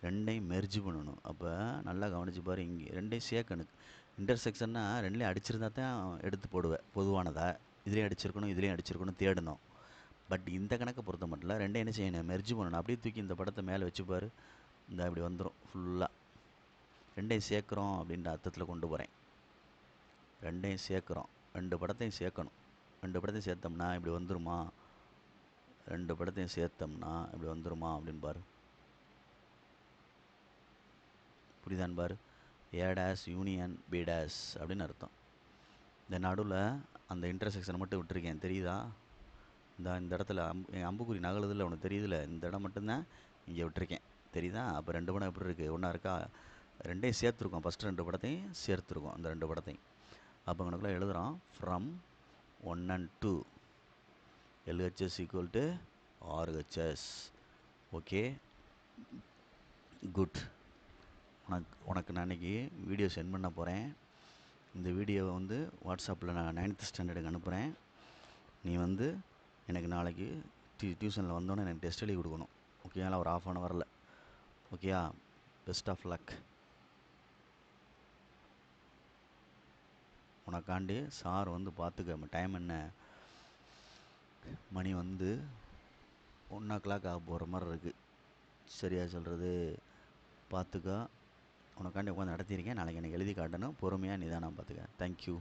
ரெண்டையும் மெர்ஜ் பண்ணணும். அப்போ நல்லா கவனிச்சு பாரு, இங்கே ரெண்டையும் சேர்க்கணும். இன்டர்செக்ஷன்னா ரெண்டுலேயும் அடிச்சிருந்தா தான் எடுத்து போடுவேன் பொதுவானதா. இதுலேயும் அடிச்சிருக்கணும், இதுலேயும் அடிச்சிருக்கணும் தேடணும். பட் இந்த கணக்கை பொறுத்த மட்டும் ரெண்டையும் என்ன செய்யணும், மெர்ஜ் பண்ணணும். அப்படியே தூக்கி இந்த படத்தை மேலே வச்சு பாரு, இந்த இப்படி வந்துடும் ஃபுல்லாக. ரெண்டையும் சேர்க்குறோம் அப்படின்ற அர்த்தத்தில் கொண்டு போகிறேன். ரெண்டையும் சேர்க்குறோம், ரெண்டு படத்தையும் சேர்க்கணும். ரெண்டு படத்தையும் சேர்த்தோம்னா இப்படி வந்துருமா, ரெண்டு படத்தையும் சேர்த்தோம்னா இப்படி வந்துருமா அப்படின்னு பாரு. புரியுதான்னு பாரு. A dash union B dash அப்படின்னு அர்த்தம். இந்த நடுவில் அந்த இன்டர்செக்ஷனை மட்டும் விட்டுருக்கேன், தெரியுதா? இந்த இடத்துல என் அம்புக்குறி நகலுதில்ல, உனக்கு தெரியுதுல்ல, இந்த இடம் மட்டும்தான் இங்கே விட்டுருக்கேன், தெரியுதா? அப்போ ரெண்டு படம் எப்படி இருக்குது, ஒன்றா இருக்கா? ரெண்டையும் சேர்த்துருக்கோம், ஃபஸ்ட்டு ரெண்டு படத்தையும் சேர்த்துருக்கோம், அந்த ரெண்டு படத்தையும். அப்போ கணக்கில் எழுதுகிறோம், from 1 and 2 LHS equal to RHS. Okay, good. உனக்கு நான் இன்றைக்கி வீடியோ சென்ட் பண்ண போகிறேன். இந்த வீடியோவை வந்து வாட்ஸ்அப்பில் நான் 9th ஸ்டாண்டர்டுக்கு அனுப்புகிறேன். நீ வந்து எனக்கு நாளைக்கு டியூஷனில் வந்தோன்னே எனக்கு டெஸ்ட் எழுதி கொடுக்கணும். ஓகேங்களா? ஒரு ½ hour ஓகேயா? Best of luck. உனக்காண்டி சார் வந்து பார்த்துக்க. டைம் என்ன, மணி வந்து 1 o'clock ஆக போகிற மாதிரி இருக்குது. சரியா சொல்கிறது? பார்த்துக்க. உனக்காண்டி உட்காந்து நடத்தியிருக்கேன். நாளைக்கு எனக்கு எழுதி காட்டணும். பொறுமையாக நிதானம் பார்த்துக்க. தேங்க்யூ.